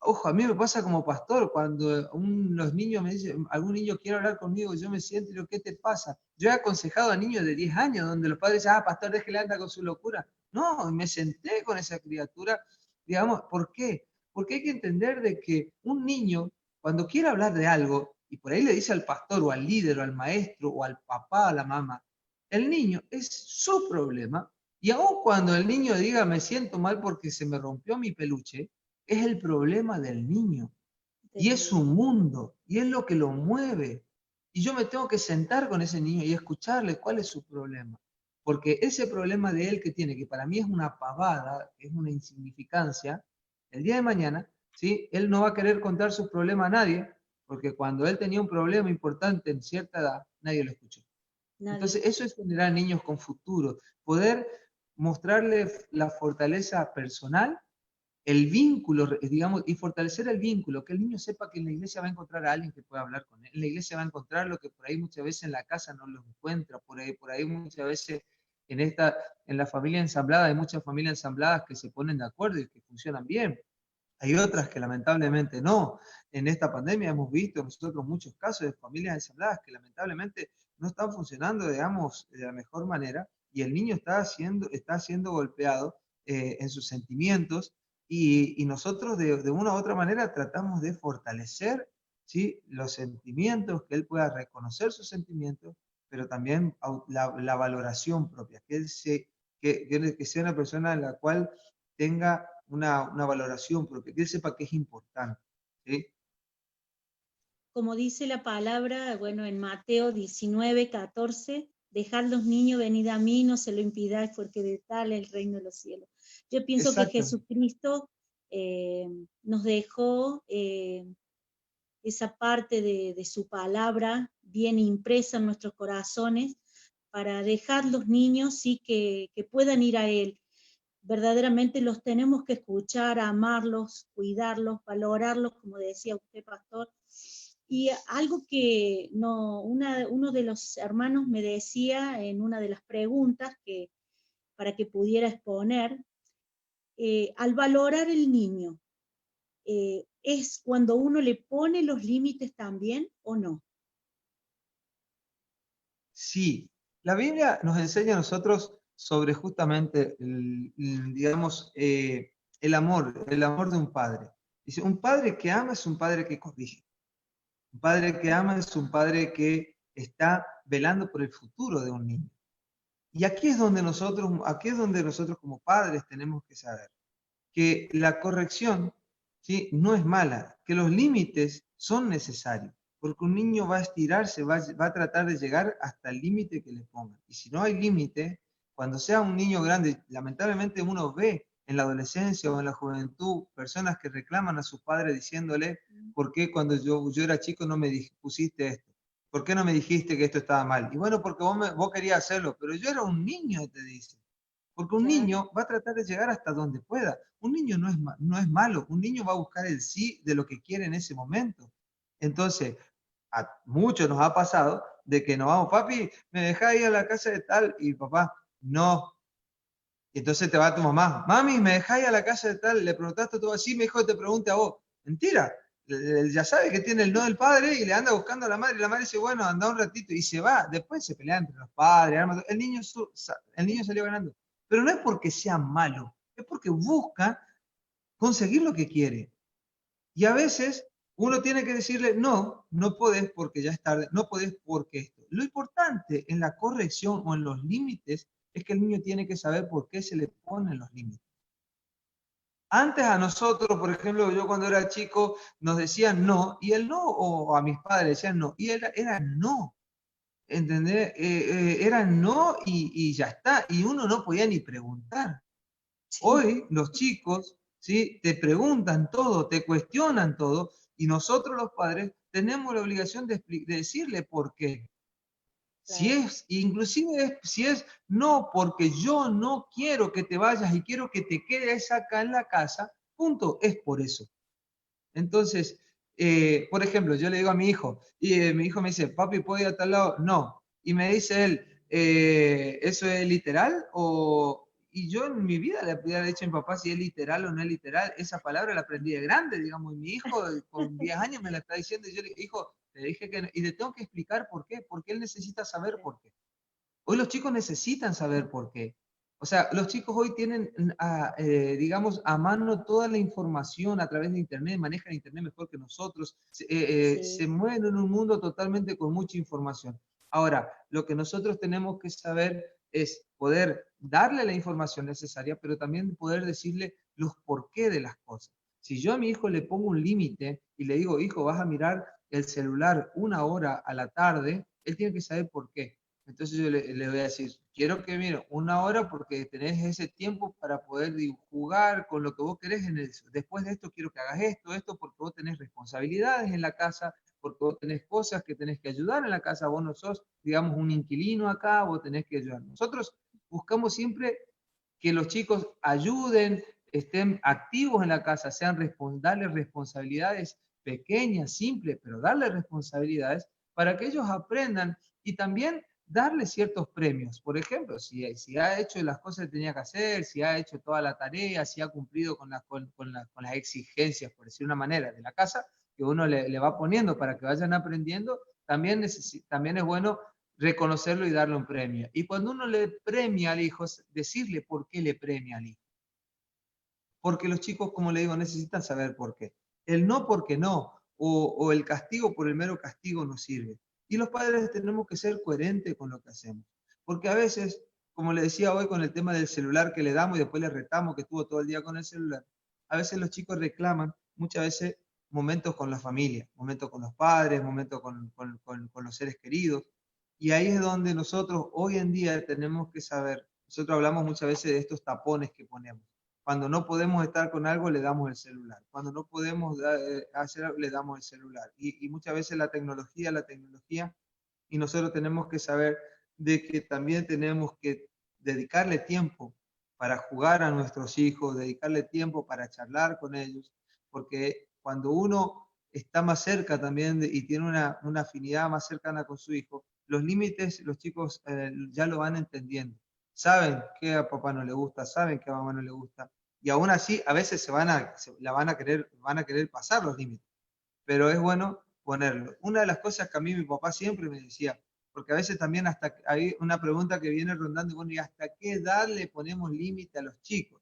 B: Ojo, a mí me pasa como pastor, cuando los niños me dicen, algún niño quiere hablar conmigo, yo me siento y digo, ¿qué te pasa? Yo he aconsejado a niños de 10 años, donde los padres dicen, pastor, déjele anda con su locura. No, me senté con esa criatura, digamos, ¿por qué? Porque hay que entender de que un niño, cuando quiere hablar de algo, y por ahí le dice al pastor o al líder o al maestro o al papá, a la mamá, el niño es su problema, y aun cuando el niño diga me siento mal porque se me rompió mi peluche, es el problema del niño. Y es su mundo, y es lo que lo mueve. Y yo me tengo que sentar con ese niño y escucharle cuál es su problema. Porque ese problema de él que tiene, que para mí es una pavada, es una insignificancia, el día de mañana, ¿sí? Él no va a querer contar sus problemas a nadie, porque cuando él tenía un problema importante en cierta edad, nadie lo escuchó. Entonces, eso es generar niños con futuro, poder mostrarle la fortaleza personal, el vínculo, digamos, y fortalecer el vínculo, que el niño sepa que en la iglesia va a encontrar a alguien que pueda hablar con él, en la iglesia va a encontrar lo que por ahí muchas veces en la casa no lo encuentra, por ahí muchas veces en la familia ensamblada, hay muchas familias ensambladas que se ponen de acuerdo y que funcionan bien. Hay otras que lamentablemente no. En esta pandemia hemos visto nosotros muchos casos de familias ensambladas que lamentablemente no están funcionando, digamos, de la mejor manera, y el niño está siendo golpeado en sus sentimientos, y nosotros de una u otra manera tratamos de fortalecer, ¿sí?, los sentimientos, que él pueda reconocer sus sentimientos, pero también la valoración propia, que sea una persona en la cual tenga una valoración propia, que él sepa que es importante, ¿sí?
A: Como dice la palabra, bueno, en Mateo 19:14, dejad los niños, venid a mí, no se lo impidáis, porque de tal es el reino de los cielos. Yo pienso que Jesucristo nos dejó esa parte de su palabra bien impresa en nuestros corazones, para dejar los niños, sí, que puedan ir a Él. Verdaderamente los tenemos que escuchar, amarlos, cuidarlos, valorarlos, como decía usted, pastor. Y algo que uno de los hermanos me decía en una de las preguntas, para que pudiera exponer, al valorar el niño, ¿es cuando uno le pone los límites también o no?
B: Sí, la Biblia nos enseña a nosotros sobre justamente, digamos, el amor de un padre. Dice, un padre que ama es un padre que corrige. Un padre que ama es un padre que está velando por el futuro de un niño. Y aquí es donde nosotros como padres tenemos que saber que la corrección, ¿sí?, no es mala, que los límites son necesarios, porque un niño va a estirarse, va a tratar de llegar hasta el límite que le pongan. Y si no hay límite, cuando sea un niño grande, lamentablemente uno ve en la adolescencia o en la juventud personas que reclaman a sus padres diciéndole, ¿por qué cuando yo era chico no me pusiste esto? ¿Por qué no me dijiste que esto estaba mal? Y bueno, porque vos querías hacerlo, pero yo era un niño, te dice. Porque un niño va a tratar de llegar hasta donde pueda. Un niño no es malo, un niño va a buscar el sí de lo que quiere en ese momento. Entonces, a muchos nos ha pasado de que nos vamos, papi, me dejás ir a la casa de tal, y papá, no. Y entonces te va tu mamá, mami, me dejás ir a la casa de tal, le preguntaste todo así, me dijo que te pregunte a vos. Mentira, él ya sabe que tiene el no del padre y le anda buscando a la madre, y la madre dice, bueno, anda un ratito, y se va. Después se pelean entre los padres, el niño salió ganando. Pero no es porque sea malo, es porque busca conseguir lo que quiere. Y a veces uno tiene que decirle, no, no podés porque ya es tarde, no podés porque esto. Lo importante en la corrección o en los límites es que el niño tiene que saber por qué se le ponen los límites. Antes a nosotros, por ejemplo, yo cuando era chico, nos decían no, y el no, o a mis padres decían no, y era no. ¿entendés? Eran no y ya está, y uno no podía ni preguntar.
A: Sí,
B: Hoy los chicos, ¿sí? Te preguntan todo, te cuestionan todo, y nosotros los padres tenemos la obligación de decirle por qué. Si
A: claro,
B: es, inclusive si es no, porque yo no quiero que te vayas y quiero que te quedes acá en la casa, punto, es por eso. Entonces, por ejemplo, yo le digo a mi hijo, y mi hijo me dice, papi, ¿puedo ir a tal lado? No. Y me dice él, ¿eso es literal? Y yo en mi vida le había dicho a mi papá si es literal o no es literal. Esa palabra la aprendí de grande, digamos, y mi hijo con 10 años me la está diciendo, y yo le digo, hijo, le dije que no, y le tengo que explicar por qué, porque él necesita saber por qué. Hoy los chicos necesitan saber por qué. O sea, los chicos hoy tienen, digamos, a mano toda la información a través de Internet, manejan Internet mejor que nosotros, se
A: sí,
B: mueven en un mundo totalmente con mucha información. Ahora, lo que nosotros tenemos que saber es poder darle la información necesaria, pero también poder decirle los por qué de las cosas. Si yo a mi hijo le pongo un límite y le digo, hijo, vas a mirar el celular 1 hora a la tarde, él tiene que saber por qué. Entonces yo le voy a decir, quiero que mire 1 hora porque tenés ese tiempo para poder jugar con lo que vos querés. Después de esto quiero que hagas esto, porque vos tenés responsabilidades en la casa, porque vos tenés cosas que tenés que ayudar en la casa. Vos no sos, digamos, un inquilino acá, vos tenés que ayudar. Nosotros buscamos siempre que los chicos ayuden, estén activos en la casa, darles responsabilidades pequeñas, simples, pero darles responsabilidades para que ellos aprendan y también darle ciertos premios. Por ejemplo, si ha hecho las cosas que tenía que hacer, si ha hecho toda la tarea, si ha cumplido con las exigencias, por decir una manera, de la casa, que uno le va poniendo para que vayan aprendiendo, también es bueno reconocerlo y darle un premio. Y cuando uno le premia al hijo, decirle por qué le premia al hijo. Porque los chicos, como le digo, necesitan saber por qué. El no porque no, o el castigo por el mero castigo no sirve. Y los padres tenemos que ser coherentes con lo que hacemos. Porque a veces, como le decía hoy con el tema del celular que le damos y después le retamos que estuvo todo el día con el celular, a veces los chicos reclaman muchas veces momentos con la familia, momentos con los padres, momentos con los seres queridos. Y ahí es donde nosotros hoy en día tenemos que saber, nosotros hablamos muchas veces de estos tapones que ponemos. Cuando no podemos estar con algo, le damos el celular. Cuando no podemos hacer algo, le damos el celular. Y muchas veces la tecnología, y nosotros tenemos que saber de que también tenemos que dedicarle tiempo para jugar a nuestros hijos, dedicarle tiempo para charlar con ellos, porque cuando uno está más cerca también y tiene una afinidad más cercana con su hijo, los límites los chicos ya lo van entendiendo. Saben que a papá no le gusta, saben que a mamá no le gusta, y aún así a veces van a querer pasar los límites, pero es bueno ponerlo. Una de las cosas que a mí mi papá siempre me decía, porque a veces también hasta hay una pregunta que viene rondando, bueno, ¿y hasta qué edad le ponemos límite a los chicos?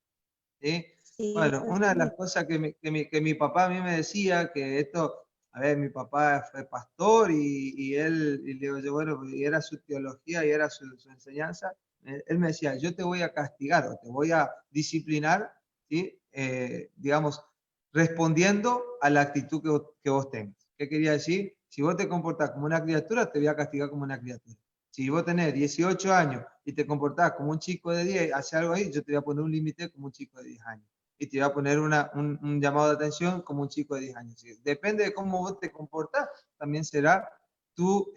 B: ¿Sí?
A: sí,
B: Bueno, una de las
A: totalmente.
B: cosas que mi papá a mí me decía, que esto, a ver, mi papá fue pastor y él, y le digo yo, bueno, y era su teología y era su enseñanza, él me decía, yo te voy a castigar o te voy a disciplinar, ¿sí? Digamos, respondiendo a la actitud que vos tengas. ¿Qué quería decir? Si vos te comportás como una criatura, te voy a castigar como una criatura. Si vos tenés 18 años y te comportás como un chico de 10, hace algo ahí, yo te voy a poner un límite como un chico de 10 años. Y te voy a poner un llamado de atención como un chico de 10 años. ¿Sí? Depende de cómo vos te comportás, también será tu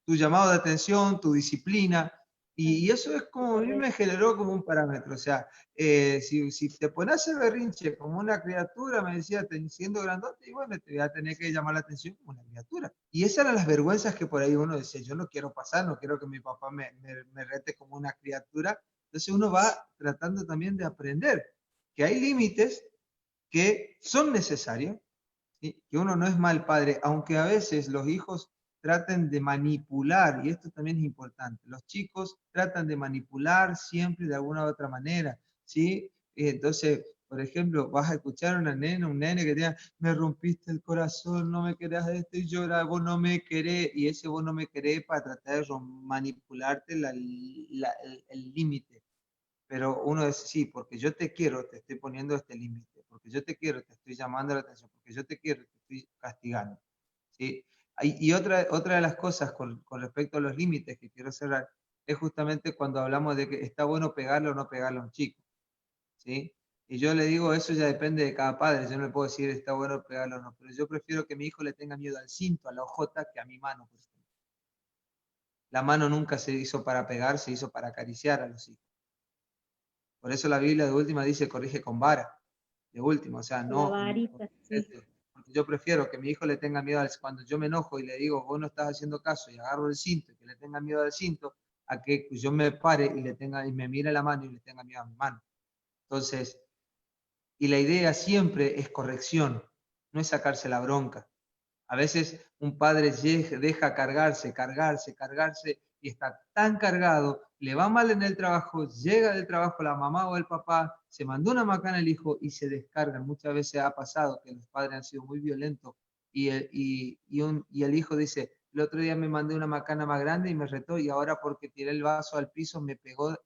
B: llamado de atención, tu disciplina. Y eso es como a mí me
A: Correcto.
B: generó como un parámetro. O sea, si te pones a hacer berrinche como una criatura, me decía, siendo grandote, y bueno, te voy a tener que llamar la atención como una criatura. Y esas eran las vergüenzas que por ahí uno decía, yo no quiero pasar, no quiero que mi papá me rete como una criatura. Entonces uno va tratando también de aprender que hay límites que son necesarios, ¿sí? Que uno no es mal padre, aunque a veces los hijos traten de manipular, y esto también es importante, los chicos tratan de manipular siempre de alguna u otra manera, ¿sí? Entonces, por ejemplo, vas a escuchar a una nena, un nene que diga, me rompiste el corazón, no me querés de esto y llora, vos no me querés, y ese vos no me querés para tratar de manipularte el límite. Pero uno dice, sí, porque yo te quiero, te estoy poniendo este límite, porque yo te quiero, te estoy llamando la atención, porque yo te quiero, te estoy castigando. ¿Sí? Y otra de las cosas con respecto a los límites que quiero cerrar, es justamente cuando hablamos de que está bueno pegarle o no pegarle a un chico, ¿sí? Y yo le digo, eso ya depende de cada padre, yo no le puedo decir está bueno pegarle o no, pero yo prefiero que mi hijo le tenga miedo al cinto, a la hojota, que a mi mano, por ejemplo. La mano nunca se hizo para pegar, se hizo para acariciar a los hijos. Por eso la Biblia de última dice corrige con vara, de última, o sea,
A: La
B: no,
A: varita, sí.
B: porque yo prefiero que mi hijo le tenga miedo cuando yo me enojo y le digo, vos no estás haciendo caso y agarro el cinto y que le tenga miedo al cinto, a que yo me pare y me mire la mano y le tenga miedo a mi mano. Entonces, y la idea siempre es corrección, no es sacarse la bronca. A veces un padre deja cargarse y está tan cargado, le va mal en el trabajo, llega del trabajo la mamá o el papá, se mandó una macana el hijo y se descargan. Muchas veces ha pasado que los padres han sido muy violentos y el hijo dice, el otro día me mandé una macana más grande y me retó y ahora porque tiré el vaso al piso me pegó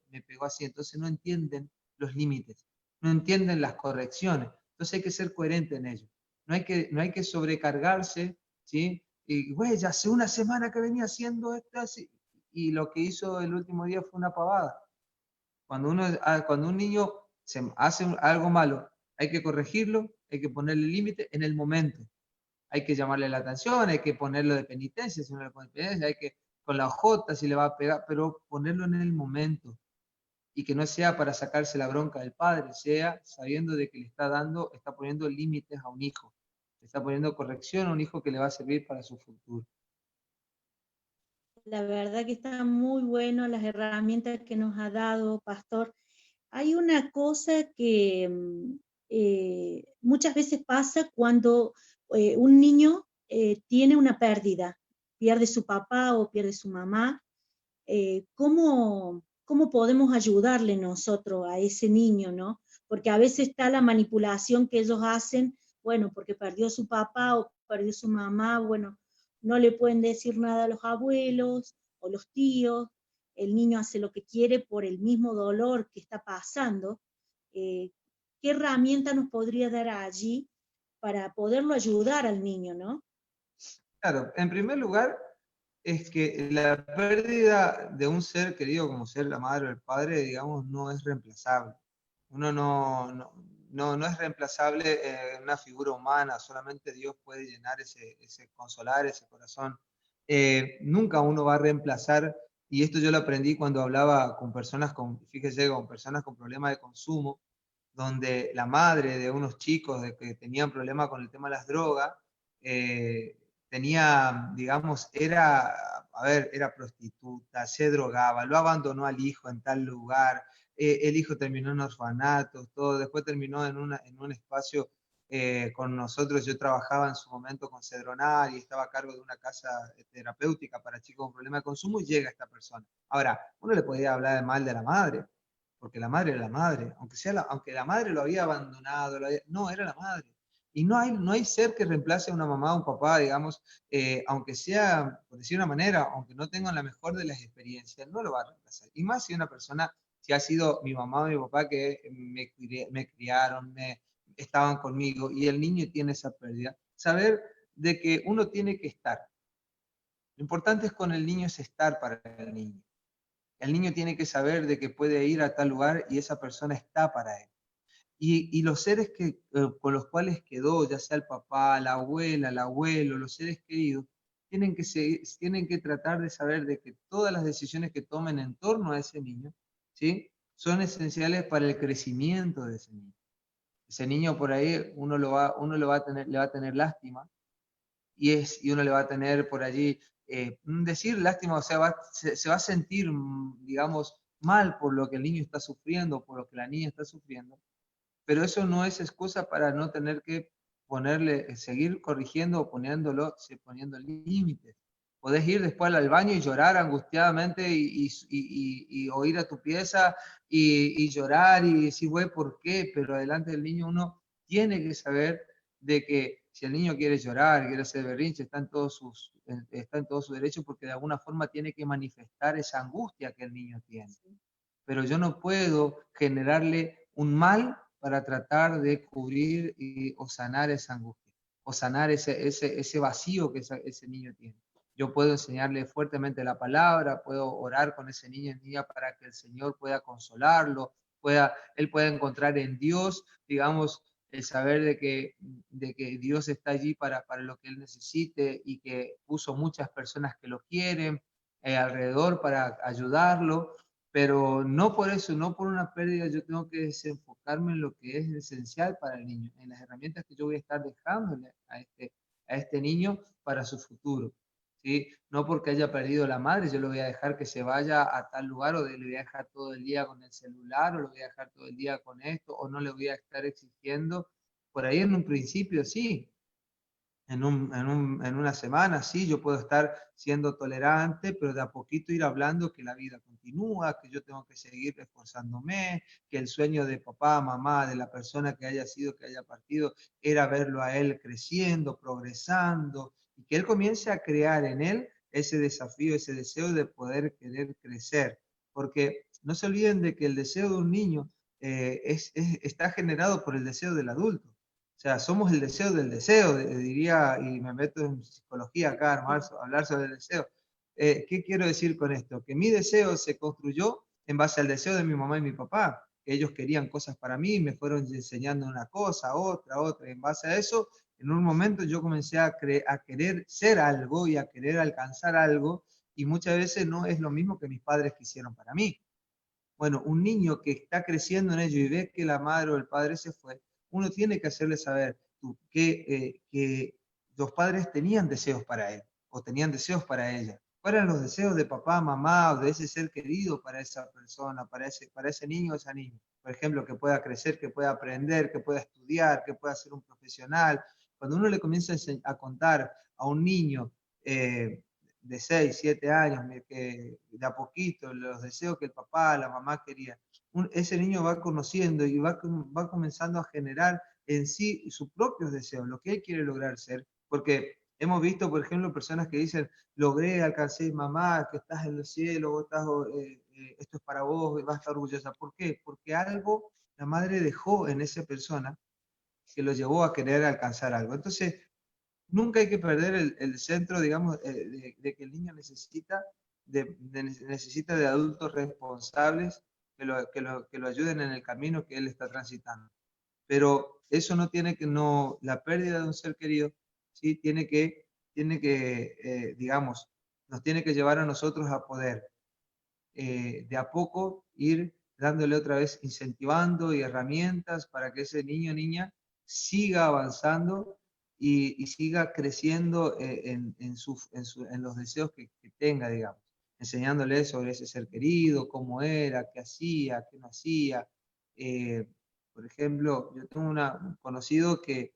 B: así. Entonces no entienden los límites, no entienden las correcciones. Entonces hay que ser coherente en ello. No hay que sobrecargarse, ¿sí? Y, güey, ya hace una semana que venía haciendo esto así, y lo que hizo el último día fue una pavada. Cuando un niño hace algo malo, hay que corregirlo, hay que ponerle límite en el momento. Hay que llamarle la atención, hay que ponerlo de penitencia, si no le pone penitencia, hay que con la ojota si le va a pegar, pero ponerlo en el momento. Y que no sea para sacarse la bronca del padre, sea sabiendo de que le está poniendo límites a un hijo, le está poniendo corrección a un hijo que le va a servir para su futuro.
A: La verdad que está muy bueno las herramientas que nos ha dado, Pastor. Hay una cosa que muchas veces pasa cuando un niño tiene una pérdida, pierde su papá o pierde su mamá. ¿Cómo podemos ayudarle nosotros a ese niño, ¿no? Porque a veces está la manipulación que ellos hacen, bueno, porque perdió su papá o perdió su mamá, bueno, no le pueden decir nada a los abuelos o los tíos, el niño hace lo que quiere por el mismo dolor que está pasando. Eh, ¿Qué herramienta nos podría dar allí para poderlo ayudar al niño, ¿no?
B: Claro, en primer lugar, es que la pérdida de un ser querido como ser la madre o el padre, digamos, no es reemplazable. Uno no es reemplazable en una figura humana, solamente Dios puede llenar ese consolar, ese corazón. Nunca uno va a reemplazar, y esto yo lo aprendí cuando hablaba con personas fíjese, con personas con problemas de consumo, donde la madre de unos chicos que tenían problemas con el tema de las drogas, tenía, digamos, era prostituta, se drogaba, lo abandonó al hijo en tal lugar, el hijo terminó en orfanatos, todo, después terminó en un espacio con nosotros. Yo trabajaba en su momento con Cedronar y estaba a cargo de una casa terapéutica para chicos con problemas de consumo y llega esta persona. Ahora, uno le podía hablar de mal de la madre, porque la madre era la madre, aunque la madre lo había abandonado, no, era la madre. Y no hay ser que reemplace a una mamá o un papá, digamos, aunque sea, por decir una manera, aunque no tengan la mejor de las experiencias, no lo va a reemplazar. Y más si una persona, si ha sido mi mamá o mi papá que me criaron, estaban conmigo, y el niño tiene esa pérdida, saber de que uno tiene que estar. Lo importante es con el niño es estar para el niño. El niño tiene que saber de que puede ir a tal lugar y esa persona está para él. Y los seres con los cuales quedó, ya sea el papá, la abuela, el abuelo, los seres queridos, tienen que tratar de saber de que todas las decisiones que tomen en torno a ese niño, ¿sí? Son esenciales para el crecimiento de ese niño. Ese niño por ahí le va a tener lástima y uno le va a tener por allí, decir lástima, o sea, se va a sentir, digamos, mal por lo que el niño está sufriendo, por lo que la niña está sufriendo, pero eso no es excusa para no tener que seguir corrigiendo o poniendo límites. Podés ir después al baño y llorar angustiadamente o ir a tu pieza y llorar y decir, güey, ¿por qué? Pero delante del niño uno tiene que saber de que si el niño quiere llorar, quiere hacer berrinche, está en todos sus derechos, porque de alguna forma tiene que manifestar esa angustia que el niño tiene. Pero yo no puedo generarle un mal para tratar de cubrir o sanar esa angustia. o sanar ese vacío que ese niño tiene. Yo puedo enseñarle fuertemente la palabra, puedo orar con ese niño y niña para que el Señor pueda consolarlo, él pueda encontrar en Dios, digamos, el saber de que Dios está allí para lo que él necesite y que puso muchas personas que lo quieren alrededor para ayudarlo, pero no por eso, no por una pérdida, yo tengo que desenfocarme en lo que es esencial para el niño, en las herramientas que yo voy a estar dejándole a este niño para su futuro. ¿Sí? No porque haya perdido la madre, yo lo voy a dejar que se vaya a tal lugar, o le voy a dejar todo el día con el celular, o lo voy a dejar todo el día con esto, o no le voy a estar exigiendo. Por ahí en un principio sí, en una semana sí, yo puedo estar siendo tolerante, pero de a poquito ir hablando que la vida continúa, que yo tengo que seguir esforzándome, que el sueño de papá, mamá, de la persona que haya sido, que haya partido, era verlo a él creciendo, progresando, y que él comience a crear en él ese desafío, ese deseo de poder querer crecer. Porque no se olviden de que el deseo de un niño está generado por el deseo del adulto. O sea, somos el deseo del deseo, diría, y me meto en psicología acá, hablar sobre el deseo. ¿Qué quiero decir con esto? Que mi deseo se construyó en base al deseo de mi mamá y mi papá, que ellos querían cosas para mí, me fueron enseñando una cosa, otra, y en base a eso, en un momento yo comencé a querer ser algo y a querer alcanzar algo, y muchas veces no es lo mismo que mis padres quisieron para mí. Bueno, un niño que está creciendo en ello y ve que la madre o el padre se fue, uno tiene que hacerle saber que los padres tenían deseos para él o tenían deseos para ella. ¿Cuáles eran los deseos de papá, mamá o de ese ser querido para esa persona, para ese niño o esa niña? Por ejemplo, que pueda crecer, que pueda aprender, que pueda estudiar, que pueda ser un profesional. Cuando uno le comienza a contar a un niño de 6, 7 años, que de a poquito, los deseos que el papá, la mamá quería, ese niño va conociendo y va comenzando a generar en sí sus propios deseos, lo que él quiere lograr ser, porque hemos visto, por ejemplo, personas que dicen, logré, alcancé, mamá, que estás en el cielo, vos estás, esto es para vos, vas a estar orgullosa. ¿Por qué? Porque algo la madre dejó en esa persona que lo llevó a querer alcanzar algo. Entonces, nunca hay que perder el centro, digamos, de que el niño necesita de adultos responsables que lo ayuden en el camino que él está transitando. Pero eso no tiene que, no, la pérdida de un ser querido, ¿sí? Digamos, nos tiene que llevar a nosotros a poder de a poco ir dándole otra vez, incentivando y herramientas para que ese niño o niña siga avanzando y siga creciendo en los deseos que tenga, digamos, enseñándole sobre ese ser querido, cómo era, qué hacía, qué no hacía. Eh, por ejemplo, yo tengo un conocido que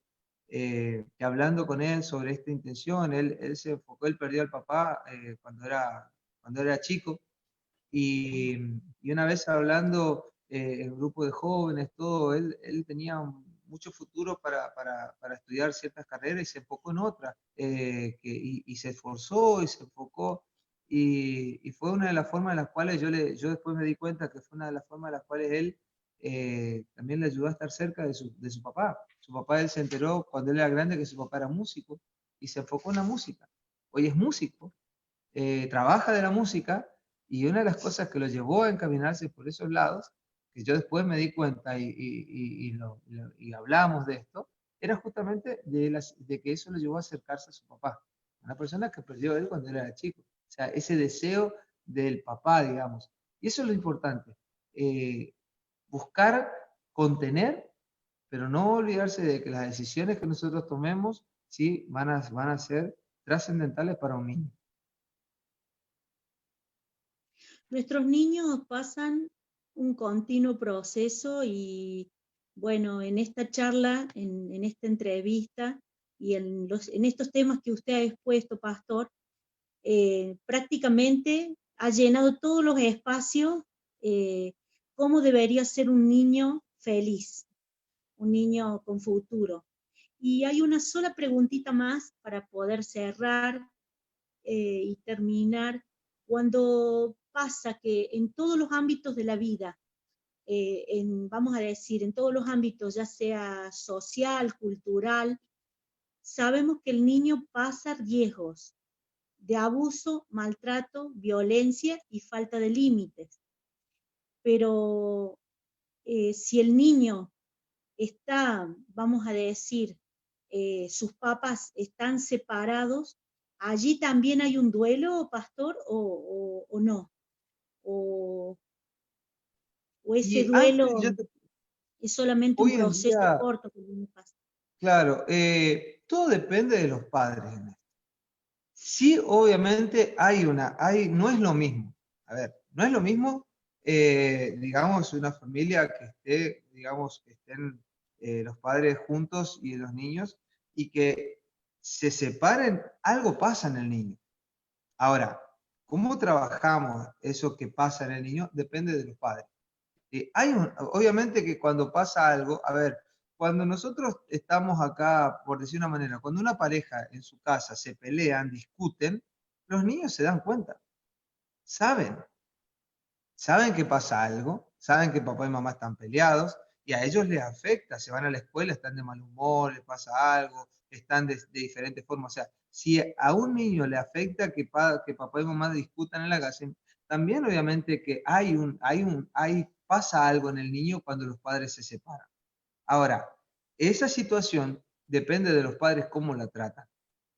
B: hablando con él sobre esta intención, él se enfocó, él perdió al papá cuando era chico, y una vez hablando en grupo de jóvenes, todo, él tenía mucho futuro para estudiar ciertas carreras y se enfocó en otras, y se esforzó y se enfocó. Y fue una de las formas en las cuales yo después me di cuenta que fue una de las formas en las cuales él también le ayudó a estar cerca de su papá. Su papá, él se enteró cuando él era grande que su papá era músico y se enfocó en la música. Hoy es músico, trabaja de la música, y una de las cosas que lo llevó a encaminarse por esos lados, que yo después me di cuenta y hablamos de esto, era justamente de que eso lo llevó a acercarse a su papá, una persona que perdió él cuando era chico. O sea, ese deseo del papá, digamos. Y eso es lo importante. Buscar contener, pero no olvidarse de que las decisiones que nosotros tomemos, sí, van a ser trascendentales para un niño.
A: Nuestros niños pasan un continuo proceso y, bueno, en esta charla, en esta entrevista y en estos temas que usted ha expuesto, Pastor, prácticamente ha llenado todos los espacios, cómo debería ser un niño feliz, un niño con futuro. Y hay una sola preguntita más para poder cerrar y terminar. Cuando pasa que en todos los ámbitos de la vida, vamos a decir, en todos los ámbitos, ya sea social, cultural, sabemos que el niño pasa riesgos de abuso, maltrato, violencia y falta de límites. Pero si el niño está, vamos a decir, sus papás están separados, ¿allí también hay un duelo, pastor, o no? O ese
B: Y antes,
A: duelo es solamente un
B: hoy en
A: proceso
B: día,
A: corto que uno pasa.
B: claro, todo depende de los padres en esto. Sí, obviamente no es lo mismo. A ver, no es lo mismo, digamos, una familia que esté, digamos, que estén los padres juntos y los niños, y que se separen, algo pasa en el niño. Ahora, ¿cómo trabajamos eso que pasa en el niño? Depende de los padres. Obviamente que cuando pasa algo, a ver, cuando nosotros estamos acá, por decir una manera, cuando una pareja en su casa se pelean, discuten, los niños se dan cuenta, saben, saben que pasa algo, saben que papá y mamá están peleados y a ellos les afecta, se van a la escuela, están de mal humor, les pasa algo, están de diferentes formas. O sea, si a un niño le afecta que papá y mamá discutan en la casa, también obviamente que pasa algo en el niño cuando los padres se separan. Ahora, esa situación depende de los padres cómo la tratan.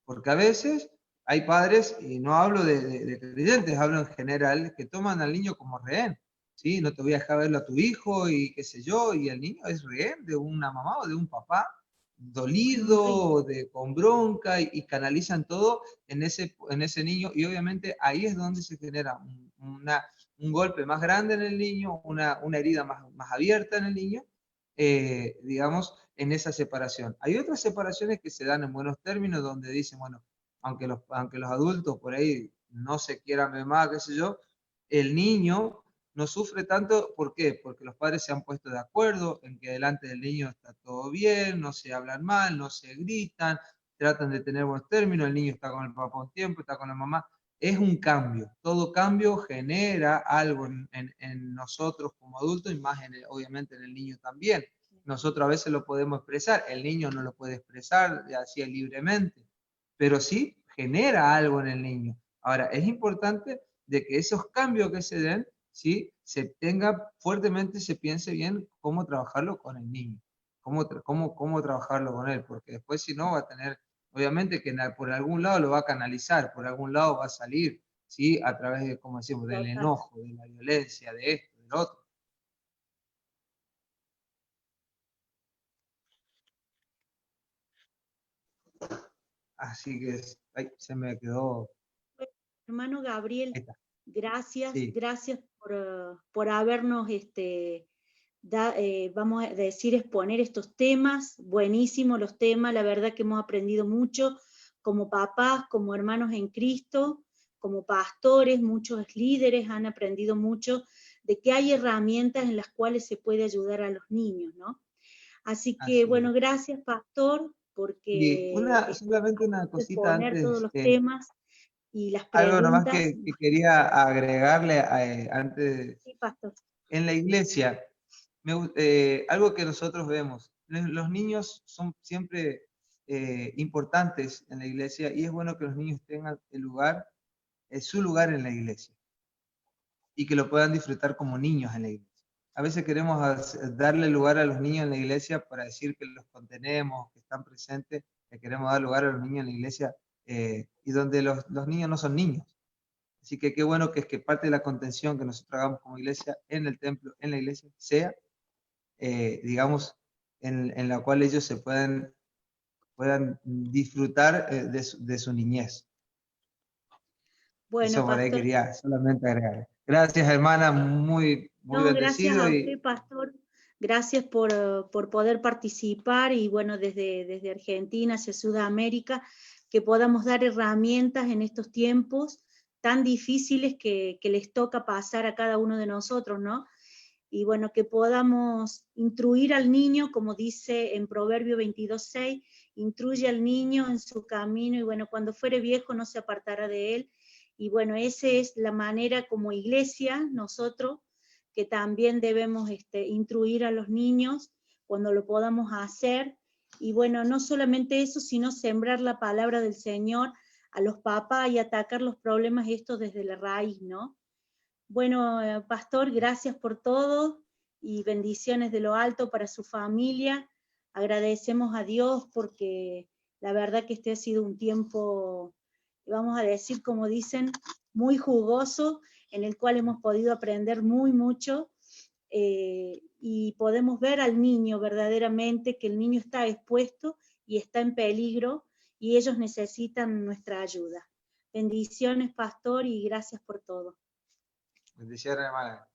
B: Porque a veces hay padres, y no hablo de creyentes, hablo en general, que toman al niño como rehén. ¿Sí? No te voy a dejar verlo a tu hijo y qué sé yo, y el niño es rehén de una mamá o de un papá, dolido, con bronca, y canalizan todo en ese niño, y obviamente ahí es donde se genera un golpe más grande en el niño, una herida más abierta en el niño, digamos, en esa separación. Hay otras separaciones que se dan en buenos términos, donde dicen, bueno, aunque los adultos por ahí no se quieran ver más, qué sé yo, el niño no sufre tanto. ¿Por qué? Porque los padres se han puesto de acuerdo en que delante del niño está todo bien, no se hablan mal, no se gritan, tratan de tener buenos términos, el niño está con el papá un tiempo, está con la mamá. Es un cambio, todo cambio genera algo en nosotros como adultos, y más obviamente en el niño también. Nosotros a veces lo podemos expresar, el niño no lo puede expresar así libremente, pero sí genera algo en el niño. Ahora, es importante de que esos cambios que se den, ¿sí? Se tenga fuertemente, se piense bien cómo trabajarlo con el niño, cómo trabajarlo con él, porque después si no va a tener, obviamente que por algún lado lo va a canalizar, por algún lado va a salir, ¿sí? A través de, como decimos, del enojo, de la violencia, de esto, del otro. Así que ay, se me quedó.
A: Hermano Gabriel,
B: Ahí está.
A: gracias,
B: Sí.
A: gracias por habernos, vamos a decir, exponer estos temas, buenísimos los temas, la verdad que hemos aprendido mucho como papás, como hermanos en Cristo, como pastores, muchos líderes han aprendido mucho de que hay herramientas en las cuales se puede ayudar a los niños, ¿no? Así que,
B: Así es.
A: bueno, gracias, pastor,
B: Y
A: porque
B: simplemente una cosita
A: exponer todos
B: antes,
A: los temas y las
B: algo nomás
A: preguntas.
B: que quería agregarle antes.
A: Sí, pastor.
B: En la iglesia, algo que nosotros vemos, los niños son siempre importantes en la iglesia, y es bueno que los niños tengan su lugar en la iglesia, y que lo puedan disfrutar como niños en la iglesia. A veces queremos darle lugar a los niños en la iglesia para decir que los contenemos, que están presentes, que queremos dar lugar a los niños en la iglesia, y donde los niños no son niños. Así que qué bueno que es que parte de la contención que nosotros hagamos como iglesia en el templo, en la iglesia, sea, digamos, en la cual ellos se puedan disfrutar de su niñez.
A: Bueno,
B: Eso por ahí
A: pastor.
B: quería solamente agregar. Gracias, hermana, muy
A: No, gracias
B: bendecido.
A: a
B: Y
A: usted, pastor. Gracias por poder participar y bueno, desde Argentina hacia Sudamérica, que podamos dar herramientas en estos tiempos tan difíciles que les toca pasar a cada uno de nosotros, ¿no? Y bueno, que podamos instruir al niño, como dice en Proverbio 22:6, instruye al niño en su camino y bueno, cuando fuere viejo no se apartará de él. Y bueno, esa es la manera como iglesia, nosotros, que también debemos instruir a los niños cuando lo podamos hacer Y bueno, no solamente eso, sino sembrar la palabra del Señor a los papás y atacar los problemas estos desde la raíz, ¿no? Bueno, pastor, gracias por todo y bendiciones de lo alto para su familia. Agradecemos a Dios porque la verdad que este ha sido un tiempo, vamos a decir, como dicen, muy jugoso, en el cual hemos podido aprender mucho, y podemos ver al niño verdaderamente, que el niño está expuesto y está en peligro, y ellos necesitan nuestra ayuda. Bendiciones, pastor, y gracias por todo.
B: Bendiciones, hermana.